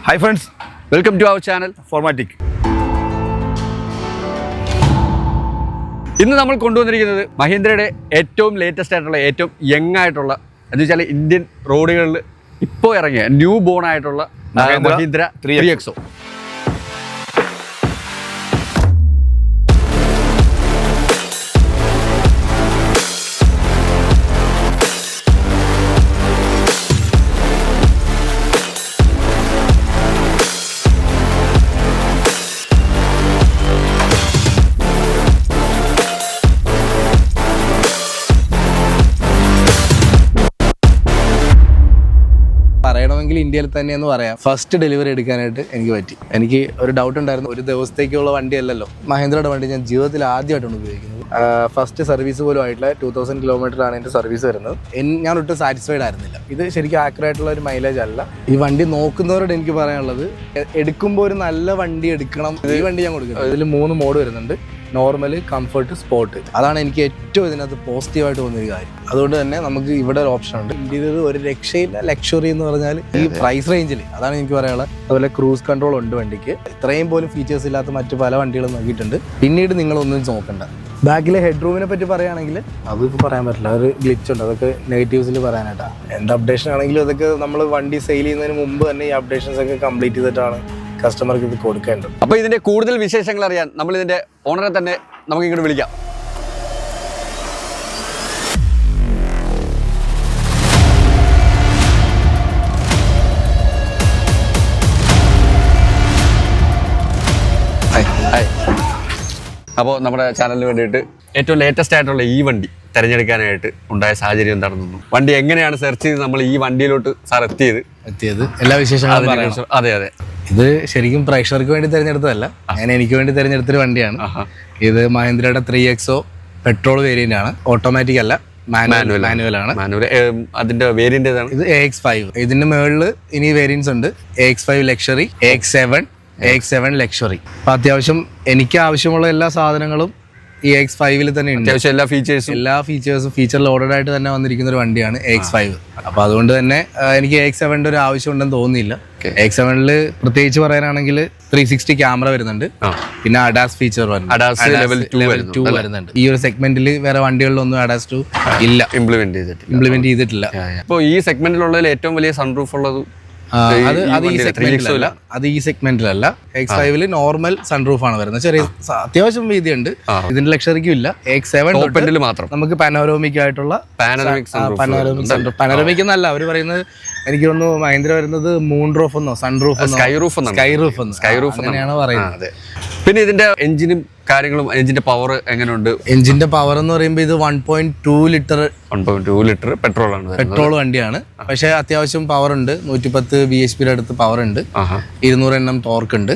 Hi friends, welcome to our channel Formatic. ഇന്ന് നമ്മൾ കൊണ്ടുവന്നിരിക്കുന്നത് മഹീന്ദ്രയുടെ ഏറ്റവും ലേറ്റസ്റ്റ് ആയിട്ടുള്ള ഏറ്റവും യങ് ആയിട്ടുള്ള എന്ന് വെച്ചാൽ ഇന്ത്യൻ റോഡുകളിൽ ഇപ്പോൾ ഇറങ്ങിയ ന്യൂ ബോൺ ആയിട്ടുള്ള മഹീന്ദ്ര 3XO. പറയണമെങ്കിൽ ഇന്ത്യയിൽ തന്നെയെന്ന് പറയാം. ഫസ്റ്റ് ഡെലിവറി എടുക്കാനായിട്ട് എനിക്ക് പറ്റി. എനിക്ക് ഒരു ഡൗട്ട് ഉണ്ടായിരുന്നു, ഒരു ദിവസത്തേക്കുള്ള വണ്ടിയല്ലല്ലോ. മഹീന്ദ്രയുടെ വണ്ടി ഞാൻ ജീവിതത്തിൽ ആദ്യമായിട്ടാണ് ഉപയോഗിക്കുന്നത്. ഫസ്റ്റ് സർവീസ് പോലും ആയിട്ടില്ല. 2000 കിലോമീറ്ററാണ് എൻ്റെ സർവീസ് വരുന്നത്. ഞാൻ ഒട്ടും സാറ്റിസ്ഫൈഡ് ആയിരുന്നില്ല. ഇത് ശരിക്കും ആക്യുറേറ്റ് ആയിട്ടുള്ള ഒരു മൈലേജ് അല്ല. ഈ വണ്ടി നോക്കുന്നവരോട് എനിക്ക് പറയാനുള്ളത്, എടുക്കുമ്പോൾ ഒരു നല്ല വണ്ടി എടുക്കണം. ഈ വണ്ടി ഞാൻ കൊടുക്കുന്നത്. ഇതിൽ 3 മോഡ് വരുന്നുണ്ട്: നോർമൽ, കംഫർട്ട്, സ്പോർട്ട്. അതാണ് എനിക്ക് ഏറ്റവും ഇതിനകത്ത് പോസിറ്റീവായിട്ട് തോന്നിയൊരു കാര്യം. അതുകൊണ്ട് തന്നെ നമുക്ക് ഇവിടെ ഒരു ഓപ്ഷൻ ഉണ്ട്. ഇന്ത്യയിൽ ഒരു രക്ഷയില്ല. ലക്ഷറി എന്ന് പറഞ്ഞാൽ ഈ പ്രൈസ് റേഞ്ചിൽ അതാണ് എനിക്ക് പറയാനുള്ളത്. അതുപോലെ ക്രൂസ് കൺട്രോൾ ഉണ്ട് വണ്ടിക്ക്. ഇത്രയും പോലും ഫീച്ചേഴ്സ് ഇല്ലാത്ത മറ്റു പല വണ്ടികളും നോക്കിയിട്ടുണ്ട്. പിന്നീട് നിങ്ങളൊന്നും നോക്കണ്ട. ബാക്കിലെ ഹെഡ് റൂമിനെ പറ്റി പറയുകയാണെങ്കിൽ അതിപ്പോൾ പറയാൻ പറ്റില്ല, ഒരു ഗ്ലിച്ച് ഉണ്ട്. അതൊക്കെ നെഗറ്റീവ്സിൽ പറയാനായിട്ടാണ്. എന്ത് അപ്ഡേഷൻ ആണെങ്കിലും അതൊക്കെ നമ്മൾ വണ്ടി സെയിൽ ചെയ്യുന്നതിന് മുമ്പ് തന്നെ ഈ അപ്ഡേഷൻസ് ഒക്കെ കംപ്ലീറ്റ് ചെയ്തിട്ടാണ് കസ്റ്റമർക്ക് ഇത് കൊടുക്കേണ്ടത്. അപ്പോൾ ഇതിന്റെ കൂടുതൽ വിശേഷങ്ങൾ അറിയാൻ നമ്മൾ ഇതിന്റെ ഓണറെ തന്നെ നമുക്ക് ഇങ്ങോട്ട് വിളിക്കാം. അപ്പോൾ നമ്മുടെ ചാനലിന് വേണ്ടിയിട്ട് ഏറ്റവും ലേറ്റസ്റ്റ് ആയിട്ടുള്ള ഈ വണ്ടി തിരഞ്ഞെടുക്കാനായിട്ട് ഉണ്ടായ സാഹചര്യം എന്താണെന്നു, വണ്ടി എങ്ങനെയാണ് സെർച്ച് ചെയ്ത് നമ്മൾ ഈ വണ്ടിയിലോട്ട് സാർ എത്തിയത് എല്ലാ വിശേഷങ്ങളും. അതെ അതെ, ഇത് ശരിക്കും പ്രേക്ഷകർക്ക് വേണ്ടി തിരഞ്ഞെടുത്തതല്ല, ഞാൻ എനിക്ക് വേണ്ടി തിരഞ്ഞെടുത്തൊരു വണ്ടിയാണ്. ഇത് മഹീന്ദ്രയുടെ 3XO പെട്രോൾ വേരിയന്റ് ആണ്. ഓട്ടോമാറ്റിക് അല്ല, മാനുവൽ ആണ്. അതിന്റെ വേരിയന്റ് ഏതാണ്? ഇത് AX5. ഇതിന്റെ മുകളിൽ ഇനി വേരിയൻസ് ഉണ്ട്: AX5 ലക്ഷറി, AX7 ലക്ഷറി. അപ്പൊ അത്യാവശ്യം എനിക്ക് ആവശ്യമുള്ള എല്ലാ സാധനങ്ങളും ഈ AX5 തന്നെ ഉണ്ട്. അത്യാവശ്യം എല്ലാ ഫീച്ചേഴ്സും ഫീച്ചർ ലോഡഡ് ആയിട്ട് തന്നെ വന്നിരിക്കുന്ന ഒരു വണ്ടിയാണ് AX5. അപ്പൊ അതുകൊണ്ട് തന്നെ എനിക്ക് AX7 ഒരു ആവശ്യം ഉണ്ടെന്ന് തോന്നിയില്ല. AX7 പ്രത്യേകിച്ച് പറയാനാണെങ്കിൽ 360 ക്യാമറ വരുന്നുണ്ട്. പിന്നെ അഡാസ് ഫീച്ചർ ലെവൽ 2 വരുന്നുണ്ട്. ഈ ഒരു സെഗ്മെന്റിൽ വേറെ വണ്ടികളിലൊന്നും അഡാസ് 2 ഇല്ല, ഇംപ്ലിമെന്റ് ചെയ്തിട്ടില്ല. അപ്പോൾ ഈ സെഗ്മെന്റിലുള്ളതിൽ ഏറ്റവും വലിയ സൺറൂഫ് ഉള്ളത് അത് ഈ സെഗ്മെന്റിലല്ല. AX5 നോർമൽ സൺറൂഫ് ആണ് വരുന്നത്. ചെറിയ അത്യാവശ്യം വീതിയുണ്ട്. ഇതിന്റെ ലക്ഷറിക്കും ഇല്ല. AX7 മാത്രം നമുക്ക് പാനോരമിക് ആയിട്ടുള്ള പാനോരമിക് എന്നല്ല അവര് പറയുന്നത്. എനിക്ക് തോന്നുന്നു മഹീന്ദ്ര വരുന്നത് മൂൺ റൂഫ് എന്നോ സ്കൈ റൂഫ് അങ്ങനെയാണ് പറയുന്നത്. പിന്നെ ഇതിന്റെ എഞ്ചിനും കാര്യങ്ങളും, എഞ്ചിന്റെ പവർ എങ്ങനെയുണ്ട്? എഞ്ചിന്റെ പവർ എന്ന് പറയുമ്പോൾ ഇത് 1.2 ലിറ്റർ പെട്രോൾ വണ്ടിയാണ്. പക്ഷെ അത്യാവശ്യം പവർ ഉണ്ട്. 110 bhp അടുത്ത് പവർ ഉണ്ട്. 200 Nm ടോർക്ക് ഉണ്ട്.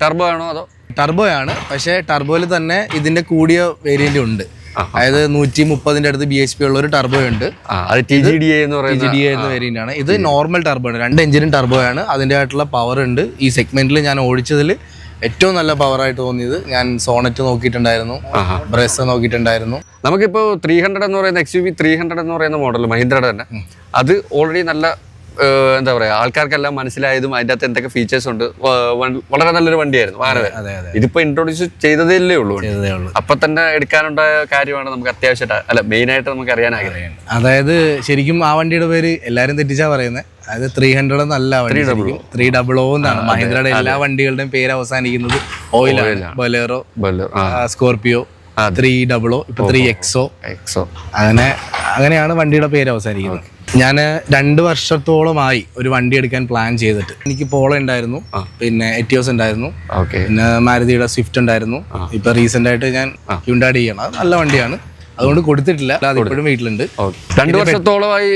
ടർബോ ആണോ അതോ? ടർബോ ആണ്. പക്ഷെ ടർബോയിൽ തന്നെ ഇതിന്റെ കൂടിയ വേരിയന്റ് ഉണ്ട്. അതായത് 130 അടുത്ത് bhp ഉള്ള ഒരു ടർബോ ഉണ്ട്. TGDA എന്ന് വേരിയന്റ് ആണ്. ഇത് നോർമൽ ടർബോ ആണ്. 2 എഞ്ചിനും ടർബോ ആണ്. അതിൻ്റെ ആയിട്ടുള്ള പവർ ഉണ്ട്. ഈ സെഗ്മെന്റിൽ ഞാൻ ഓടിച്ചതിൽ ഏറ്റവും നല്ല പവറായിട്ട് തോന്നിയത്, ഞാൻ സോണറ്റ് നോക്കിയിട്ടുണ്ടായിരുന്നു, ബ്രസ് നോക്കിയിട്ടുണ്ടായിരുന്നു. നമുക്കിപ്പോൾ 300 എന്ന് പറയുന്ന XUV 300 എന്ന് പറയുന്ന മോഡൽ മഹീന്ദ്രയുടെ തന്നെ, അത് ഓൾറെഡി നല്ല എന്താ പറയുക, ആൾക്കാർക്കെല്ലാം മനസ്സിലായതും അതിൻ്റെ അകത്ത് എന്തൊക്കെ ഫീച്ചേഴ്സ് ഉണ്ട്, വളരെ നല്ലൊരു വണ്ടിയായിരുന്നു വാഹനം. ഇതിപ്പോൾ ഇൻട്രൊഡ്യൂസ് ചെയ്തതേ ഉള്ളൂ. അപ്പൊ തന്നെ എടുക്കാനുണ്ടായ കാര്യമാണ് നമുക്ക് അത്യാവശ്യമായിട്ട്, അല്ല മെയിനായിട്ട് നമുക്ക് അറിയാൻ ആഗ്രഹം. അതായത് ശരിക്കും ആ വണ്ടിയുടെ പേര് എല്ലാവരും തെറ്റിച്ചാ പറയുന്നത്. അതായത് 300 എന്നല്ല, 300 എന്നാണ്. മഹീന്ദ്രയുടെ എല്ലാ വണ്ടികളുടെയും പേര് അവസാനിക്കുന്നത് ഓയിലാണ്. ബൊലേറോ, സ്കോർപിയോ, 300, ഇപ്പൊ 3XO, അങ്ങനെയാണ് വണ്ടിയുടെ പേര് അവസാനിക്കുന്നത്. ഞാൻ 2 വർഷത്തോളമായി ഒരു വണ്ടി എടുക്കാൻ പ്ലാൻ ചെയ്തിട്ട്. എനിക്ക് പോളോ ഉണ്ടായിരുന്നു, പിന്നെ എറ്റിയോസ് ഉണ്ടായിരുന്നു, പിന്നെ മാരുതിയുടെ സ്വിഫ്റ്റ് ഉണ്ടായിരുന്നു. ഇപ്പൊ റീസെന്റ് ആയിട്ട് ഞാൻ ഹ്യുണ്ടായി ചെയ്യണം. അത് നല്ല വണ്ടിയാണ്, അതുകൊണ്ട് കൊടുത്തിട്ടില്ല. അത് ഇപ്പോഴും വീട്ടിലുണ്ട്. 2 വർഷത്തോളമായി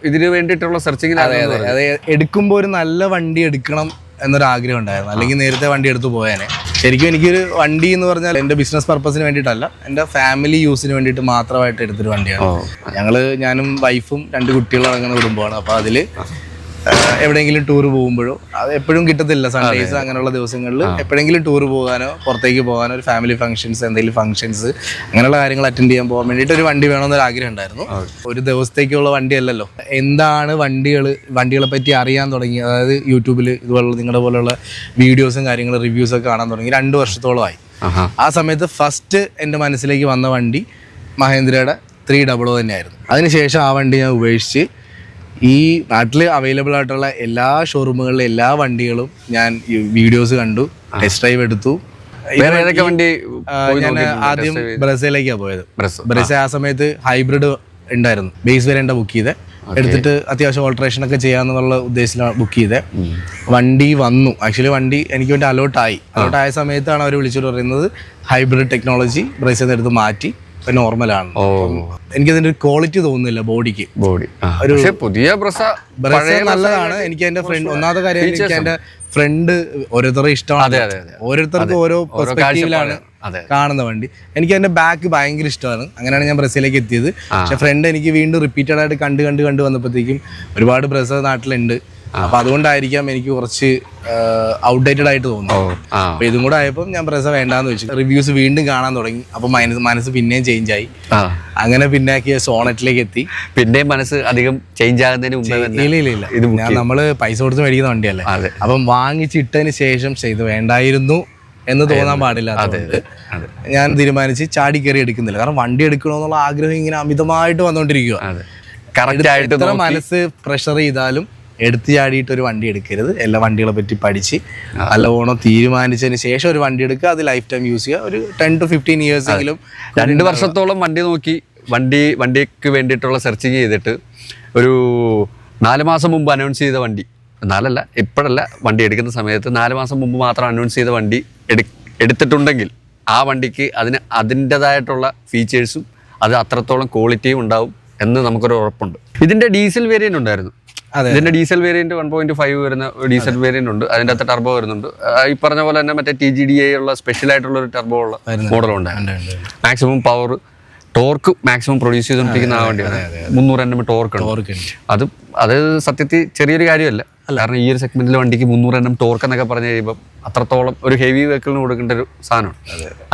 ഇതിന് വേണ്ടിയിട്ടുള്ള സെർച്ചിങ്. അതെ, എടുക്കുമ്പോൾ ഒരു നല്ല വണ്ടി എടുക്കണം എന്നൊരാഗ്രഹം ഉണ്ടായിരുന്നു. അല്ലെങ്കിൽ നേരത്തെ വണ്ടി എടുത്തു പോയാനെ. ശരിക്കും എനിക്കൊരു വണ്ടി എന്ന് പറഞ്ഞാൽ എൻ്റെ ബിസിനസ് പർപ്പസിന് വേണ്ടിയിട്ടല്ല, എൻ്റെ ഫാമിലി യൂസിന് വേണ്ടിയിട്ട് മാത്രമായിട്ട് എടുത്തൊരു വണ്ടിയാണ്. ഞാനും വൈഫും 2 കുട്ടികളും അടങ്ങുന്ന കുടുംബമാണ്. അപ്പോൾ അതിൽ എവിടെയെങ്കിലും ടൂർ പോകുമ്പോഴോ, അത് എപ്പോഴും കിട്ടത്തില്ല, സൺഡേസ് അങ്ങനെയുള്ള ദിവസങ്ങളിൽ എപ്പോഴെങ്കിലും ടൂർ പോകാനോ പുറത്തേക്ക് പോകാനോ, ഒരു ഫാമിലി ഫംഗ്ഷൻസ്, എന്തെങ്കിലും ഫംഗ്ഷൻസ് അങ്ങനെയുള്ള കാര്യങ്ങൾ അറ്റൻഡ് ചെയ്യാൻ പോകാൻ വേണ്ടിയിട്ട് ഒരു വണ്ടി വേണമെന്നൊരു ആഗ്രഹം ഉണ്ടായിരുന്നു. ഒരു ദിവസത്തേക്കുള്ള വണ്ടിയല്ലല്ലോ. എന്താണ് വണ്ടികളെ പറ്റി അറിയാൻ തുടങ്ങി, അതായത് യൂട്യൂബിൽ ഇതുപോലുള്ള നിങ്ങളുടെ പോലുള്ള വീഡിയോസും കാര്യങ്ങളും റിവ്യൂസൊക്കെ കാണാൻ തുടങ്ങി 2 വർഷത്തോളമായി. ആ സമയത്ത് ഫസ്റ്റ് എൻ്റെ മനസ്സിലേക്ക് വന്ന വണ്ടി മഹേന്ദ്രയുടെ 300 തന്നെയായിരുന്നു. അതിനുശേഷം ആ വണ്ടി ഞാൻ ഉപേക്ഷിച്ച് ഈ നാട്ടിൽ അവൈലബിൾ ആയിട്ടുള്ള എല്ലാ ഷോറൂമുകളിലെ എല്ലാ വണ്ടികളും ഞാൻ വീഡിയോസ് കണ്ടു, ടെസ്റ്റ് ഡ്രൈവ് എടുത്തു. ഞാൻ ആദ്യം ബ്രസയിലേക്കാണ് പോയത്. ബ്രസ ആ സമയത്ത് ഹൈബ്രിഡ് ഉണ്ടായിരുന്നു, ബേസ് വേരിയന്റ് ബുക്ക് ചെയ്തത്. എടുത്തിട്ട് അത്യാവശ്യം ഓൾട്രേഷൻ ഒക്കെ ചെയ്യാന്നുള്ള ഉദ്ദേശത്തിലാണ് ബുക്ക് ചെയ്തത്. വണ്ടി വന്നു. ആക്ച്വലി വണ്ടി എനിക്ക് വേണ്ടി അലോട്ടായി സമയത്താണ് അവർ വിളിച്ചിട്ട് പറയുന്നത് ഹൈബ്രിഡ് ടെക്നോളജി ബ്രസയിൽ എടുത്ത് മാറ്റി നോർമലാണ്. എനിക്കതിന്റെ ഒരു ക്വാളിറ്റി തോന്നുന്നില്ല ബോഡി. പക്ഷേ പുതിയ ബ്രസ നല്ലതാണ്. എനിക്ക് എന്റെ ഫ്രണ്ട്, ഒന്നാമത്തെ കാര്യം എനിക്ക് എന്റെ ഫ്രണ്ട് ഓരോരുത്തരുടെ ഇഷ്ടമാണ്, ഓരോരുത്തർക്കും ഓരോ പെർസ്പെക്റ്റീവിലാണ് കാണുന്ന വണ്ടി. എനിക്ക് അതിന്റെ ബാക്ക് ഭയങ്കര ഇഷ്ടമാണ്. അങ്ങനെയാണ് ഞാൻ ബ്രസയിലേക്ക് എത്തിയത്. പക്ഷെ ഫ്രണ്ട് എനിക്ക് വീണ്ടും റിപ്പീറ്റഡ് ആയിട്ട് കണ്ട് വന്നപ്പോഴത്തേക്കും ഒരുപാട് ബ്രസ നാട്ടിലുണ്ട്. അപ്പൊ അതുകൊണ്ടായിരിക്കാം എനിക്ക് കുറച്ച് ഔട്ട്ഡേറ്റഡ് ആയിട്ട് തോന്നുന്നു. അപ്പൊ ഇതും കൂടെ ആയപ്പോൾ ഞാൻ ബ്രസ വേണ്ടാന്ന് വെച്ചു. റിവ്യൂസ് വീണ്ടും കാണാൻ തുടങ്ങി. അപ്പൊ മനസ്സ് പിന്നെയും ചേഞ്ച് ആയി. അങ്ങനെ പിന്നെ സോണറ്റിലേക്ക് എത്തി. പിന്നെയും മനസ്സ് അധികം ചേഞ്ച് ആകുന്നതിന് മുമ്പേ ഇല്ല, ഞാൻ നമ്മള് പൈസ കൊടുത്ത് മേടിക്കുന്ന വണ്ടിയല്ലേ. അപ്പം വാങ്ങിച്ചിട്ടതിന് ശേഷം ഇത് വേണ്ടായിരുന്നു എന്ന് തോന്നാൻ പാടില്ല. ഞാൻ തീരുമാനിച്ച് ചാടി കയറി എടുക്കുന്നില്ല. കാരണം വണ്ടി എടുക്കണമെന്നുള്ള ആഗ്രഹം ഇങ്ങനെ അമിതമായിട്ട് വന്നുകൊണ്ടിരിക്കുക. എത്ര മനസ്സ് പ്രഷർ ചെയ്താലും എടുത്തു ചാടിയിട്ട് ഒരു വണ്ടി എടുക്കരുത്. എല്ലാ വണ്ടികളെ പറ്റി പഠിച്ച് നല്ലവണ്ണം തീരുമാനിച്ചതിന് ശേഷം ഒരു വണ്ടി എടുക്കുക. അത് ലൈഫ് ടൈം യൂസ് ചെയ്യുക. ഒരു 10 to 15 years എങ്കിലും 2 വർഷത്തോളം വണ്ടി നോക്കി വണ്ടിക്ക് വേണ്ടിയിട്ടുള്ള സെർച്ചിങ് ചെയ്തിട്ട് ഒരു 4 മാസം മുമ്പ് അനൗൺസ് ചെയ്ത വണ്ടി, 4 ഇപ്പോഴല്ല, വണ്ടി എടുക്കുന്ന സമയത്ത് 4 മാസം മുമ്പ് മാത്രം അനൗൺസ് ചെയ്ത വണ്ടി എടുത്തിട്ടുണ്ടെങ്കിൽ ആ വണ്ടിക്ക് അതിൻ്റെതായിട്ടുള്ള ഫീച്ചേഴ്സും അത് അത്രത്തോളം ക്വാളിറ്റിയും ഉണ്ടാവും എന്ന് നമുക്കൊരു ഉറപ്പുണ്ട്. ഇതിൻ്റെ ഡീസൽ വേരിയൻ്റ് ഉണ്ടായിരുന്നു. ഇതിന്റെ ഡീസൽ വേരിയന്റ് 1.5 വരുന്ന ഡീസൽ വേരിയന്റ് ഉണ്ട്. അതിന്റെ അകത്ത് ടർബോ വരുന്നുണ്ട്. ഈ പറഞ്ഞ പോലെ തന്നെ മറ്റേ TGDA ഉള്ള സ്പെഷ്യൽ ആയിട്ടുള്ള ഒരു ടർബോ ഉള്ള മോഡലുണ്ട്. Maximum power torque maximum produce ചെയ്തുകൊണ്ടിരിക്കുന്ന ആ വണ്ടിയാണ്. 300 Nm ടോർക്ക് ഉണ്ട്. അത് സത്യത്തിൽ ചെറിയൊരു കാര്യമല്ല. കാരണം ഈ ഒരു സെഗ്മെന്റിലെ വണ്ടിക്ക് 300 Nm ടോർക്ക് എന്നൊക്കെ പറഞ്ഞു കഴിയുമ്പോൾ അത്രത്തോളം ഒരു ഹെവി വെഹിക്കിളിന് കൊടുക്കേണ്ട ഒരു സാധനമാണ്.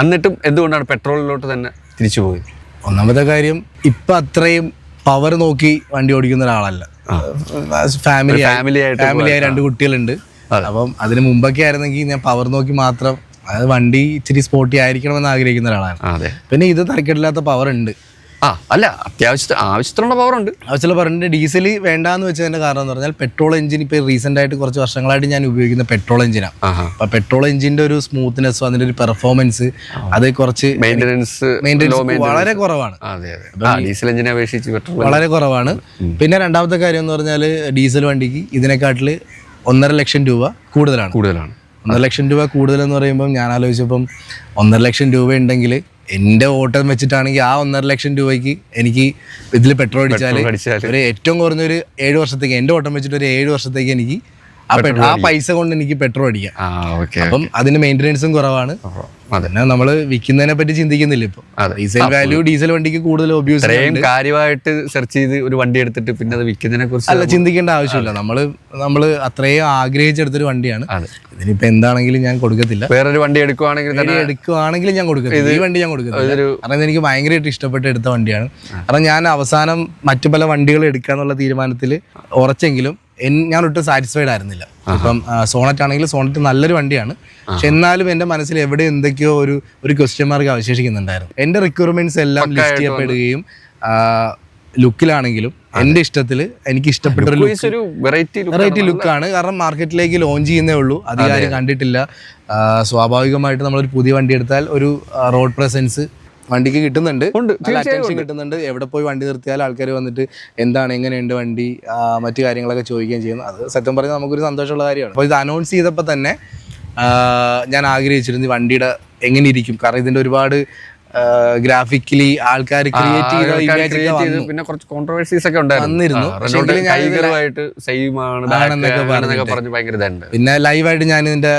എന്നിട്ടും എന്തുകൊണ്ടാണ് പെട്രോളിലോട്ട് തന്നെ തിരിച്ചു പോയത്? ഒന്നാമത്തെ കാര്യം, ഇപ്പൊ അത്രയും പവർ നോക്കി വണ്ടി ഓടിക്കുന്ന ഒരാളല്ല. ഫാമിലിയായി 2 കുട്ടികളുണ്ട്. അപ്പം അതിന് മുമ്പൊക്കെ ആയിരുന്നെങ്കിൽ ഞാൻ പവർ നോക്കി മാത്രം, അതായത് വണ്ടി ഇച്ചിരി സ്പോർട്ടി ആയിരിക്കണമെന്ന് ആഗ്രഹിക്കുന്ന ഒരാളാണ്. പിന്നെ ഇത് തരക്കേടില്ലാത്ത പവർ ഉണ്ട്. അല്ല, ആവശ്യത്തിനുള്ള പവർ ഉണ്ട്. ഡീസൽ വേണ്ടാന്ന് വെച്ചതിന്റെ കാരണം എന്ന് പറഞ്ഞാൽ പെട്രോൾ എഞ്ചിൻ ഇപ്പൊ റീസെന്റ് ആയിട്ട് കുറച്ച് വർഷങ്ങളായിട്ട് ഞാൻ ഉപയോഗിക്കുന്ന പെട്രോൾ എഞ്ചിനാണ്. അപ്പൊ പെട്രോൾ എഞ്ചിന്റെ ഒരു സ്മൂത്ത്നെസ്സും അതിന്റെ ഒരു പെർഫോമൻസ് അത് കുറച്ച് മെയിൻ്റെനൻസ് വളരെ കുറവാണ്. ഡീസൽ എഞ്ചിനെ അപേക്ഷിച്ച് വളരെ കുറവാണ്. പിന്നെ രണ്ടാമത്തെ കാര്യം എന്ന് പറഞ്ഞാൽ ഡീസൽ വണ്ടിക്ക് ഇതിനെക്കാട്ടിൽ 1.5 ലക്ഷം രൂപ കൂടുതലാണ്. 1.5 ലക്ഷം രൂപ കൂടുതലെന്ന് പറയുമ്പോൾ ഞാൻ ആലോചിച്ചപ്പം 1.5 ലക്ഷം രൂപ ഉണ്ടെങ്കിൽ എൻ്റെ ഓട്ടം വെച്ചിട്ടാണെങ്കിൽ ആ 1.5 ലക്ഷം രൂപയ്ക്ക് എനിക്ക് ഇതിൽ പെട്രോൾ അടിച്ചാൽ ഒരു ഏറ്റവും കുറഞ്ഞൊരു 7 വർഷത്തേക്ക്, എൻ്റെ ഓട്ടം വെച്ചിട്ട് ഒരു 7 വർഷത്തേക്ക് എനിക്ക് ആ പൈസ കൊണ്ട് എനിക്ക് പെട്രോൾ അടിക്കാം. അപ്പം അതിന് മെയിൻ്റെനൻസും കുറവാണ്. പിന്നെ നമ്മള് വിൽക്കുന്നതിനെ പറ്റി ചിന്തിക്കുന്നില്ല ഇപ്പൊ. ഡീസൽ വാല്യൂ ഡീസൽ വണ്ടിക്ക് കൂടുതൽ കാര്യമായിട്ട് സെർച്ച് ചെയ്ത് ഒരു വണ്ടി എടുത്തിട്ട് പിന്നെ അത് വിൽക്കുന്നതിനെ കുറിച്ച് അല്ല ചിന്തിക്കേണ്ട ആവശ്യമില്ല. നമ്മള് അത്രയും ആഗ്രഹിച്ചെടുത്തൊരു വണ്ടിയാണ്. ഇതിനിപ്പോ എന്താണെങ്കിലും ഞാൻ കൊടുക്കത്തില്ല. വേറൊരു വണ്ടി എടുക്കുവാണെങ്കിൽ ഞാൻ കൊടുക്കത്തില്ല. ഈ വണ്ടി ഞാൻ കൊടുക്കത്തില്ല. കാരണം എനിക്ക് ഭയങ്കരമായിട്ട് ഇഷ്ടപ്പെട്ട് എടുത്ത വണ്ടിയാണ്. കാരണം ഞാൻ അവസാനം മറ്റു പല വണ്ടികൾ എടുക്കാന്നുള്ള തീരുമാനത്തിൽ ഉറച്ചെങ്കിലും ഞാൻ ഒട്ടും സാറ്റിസ്ഫൈഡ് ആയിരുന്നില്ല. ഇപ്പം സോണറ്റ് ആണെങ്കിലും സോണറ്റ് നല്ലൊരു വണ്ടിയാണ്. പക്ഷെ എന്നാലും എൻ്റെ മനസ്സിൽ എവിടെ എന്തൊക്കെയോ ഒരു ക്വസ്റ്റ്യൻ മാർക്ക് അവശേഷിക്കുന്നുണ്ടായിരുന്നു. എൻ്റെ റിക്വയർമെന്റ്സ് എല്ലാം ലിസ്റ്റ് ചെയ്യപ്പെടുകയും ലുക്കിലാണെങ്കിലും എൻ്റെ ഇഷ്ടത്തിൽ എനിക്ക് ഇഷ്ടപ്പെട്ട ഒരു വെറൈറ്റി ലുക്കാണ്. കാരണം മാർക്കറ്റിലേക്ക് ലോഞ്ച് ചെയ്യുന്നേ ഉള്ളൂ, അധികാരം കണ്ടിട്ടില്ല. സ്വാഭാവികമായിട്ട് നമ്മളൊരു പുതിയ വണ്ടി എടുത്താൽ ഒരു റോഡ് പ്രസൻസ് വണ്ടിക്ക് കിട്ടുന്നുണ്ട്, അറ്റൻഷൻ കിട്ടുന്നുണ്ട്. എവിടെ പോയി വണ്ടി നിർത്തിയാൽ ആൾക്കാർ വന്നിട്ട് എന്താണ്, എങ്ങനെയുണ്ട് വണ്ടി, മറ്റു കാര്യങ്ങളൊക്കെ ചോദിക്കുകയും ചെയ്യുന്നു. അത് സത്യം പറഞ്ഞാൽ നമുക്കൊരു സന്തോഷമുള്ള കാര്യമാണ്. അപ്പോൾ ഇത് അനൗൺസ് ചെയ്തപ്പോൾ തന്നെ ഞാൻ ആഗ്രഹിച്ചിരുന്നു വണ്ടിയുടെ എങ്ങനെ ഇരിക്കും. കാരണം ഇതിൻ്റെ ഒരുപാട് ഗ്രാഫിക്കലി ആൾക്കാർ ക്രിയേറ്റ് ചെയ്ത പിന്നെ കുറച്ച് കോൺട്രവേഴ്സീസ് ഒക്കെ വന്നിരുന്നു. പിന്നെ ലൈവായിട്ട് ഞാൻ ഇതിന്റെ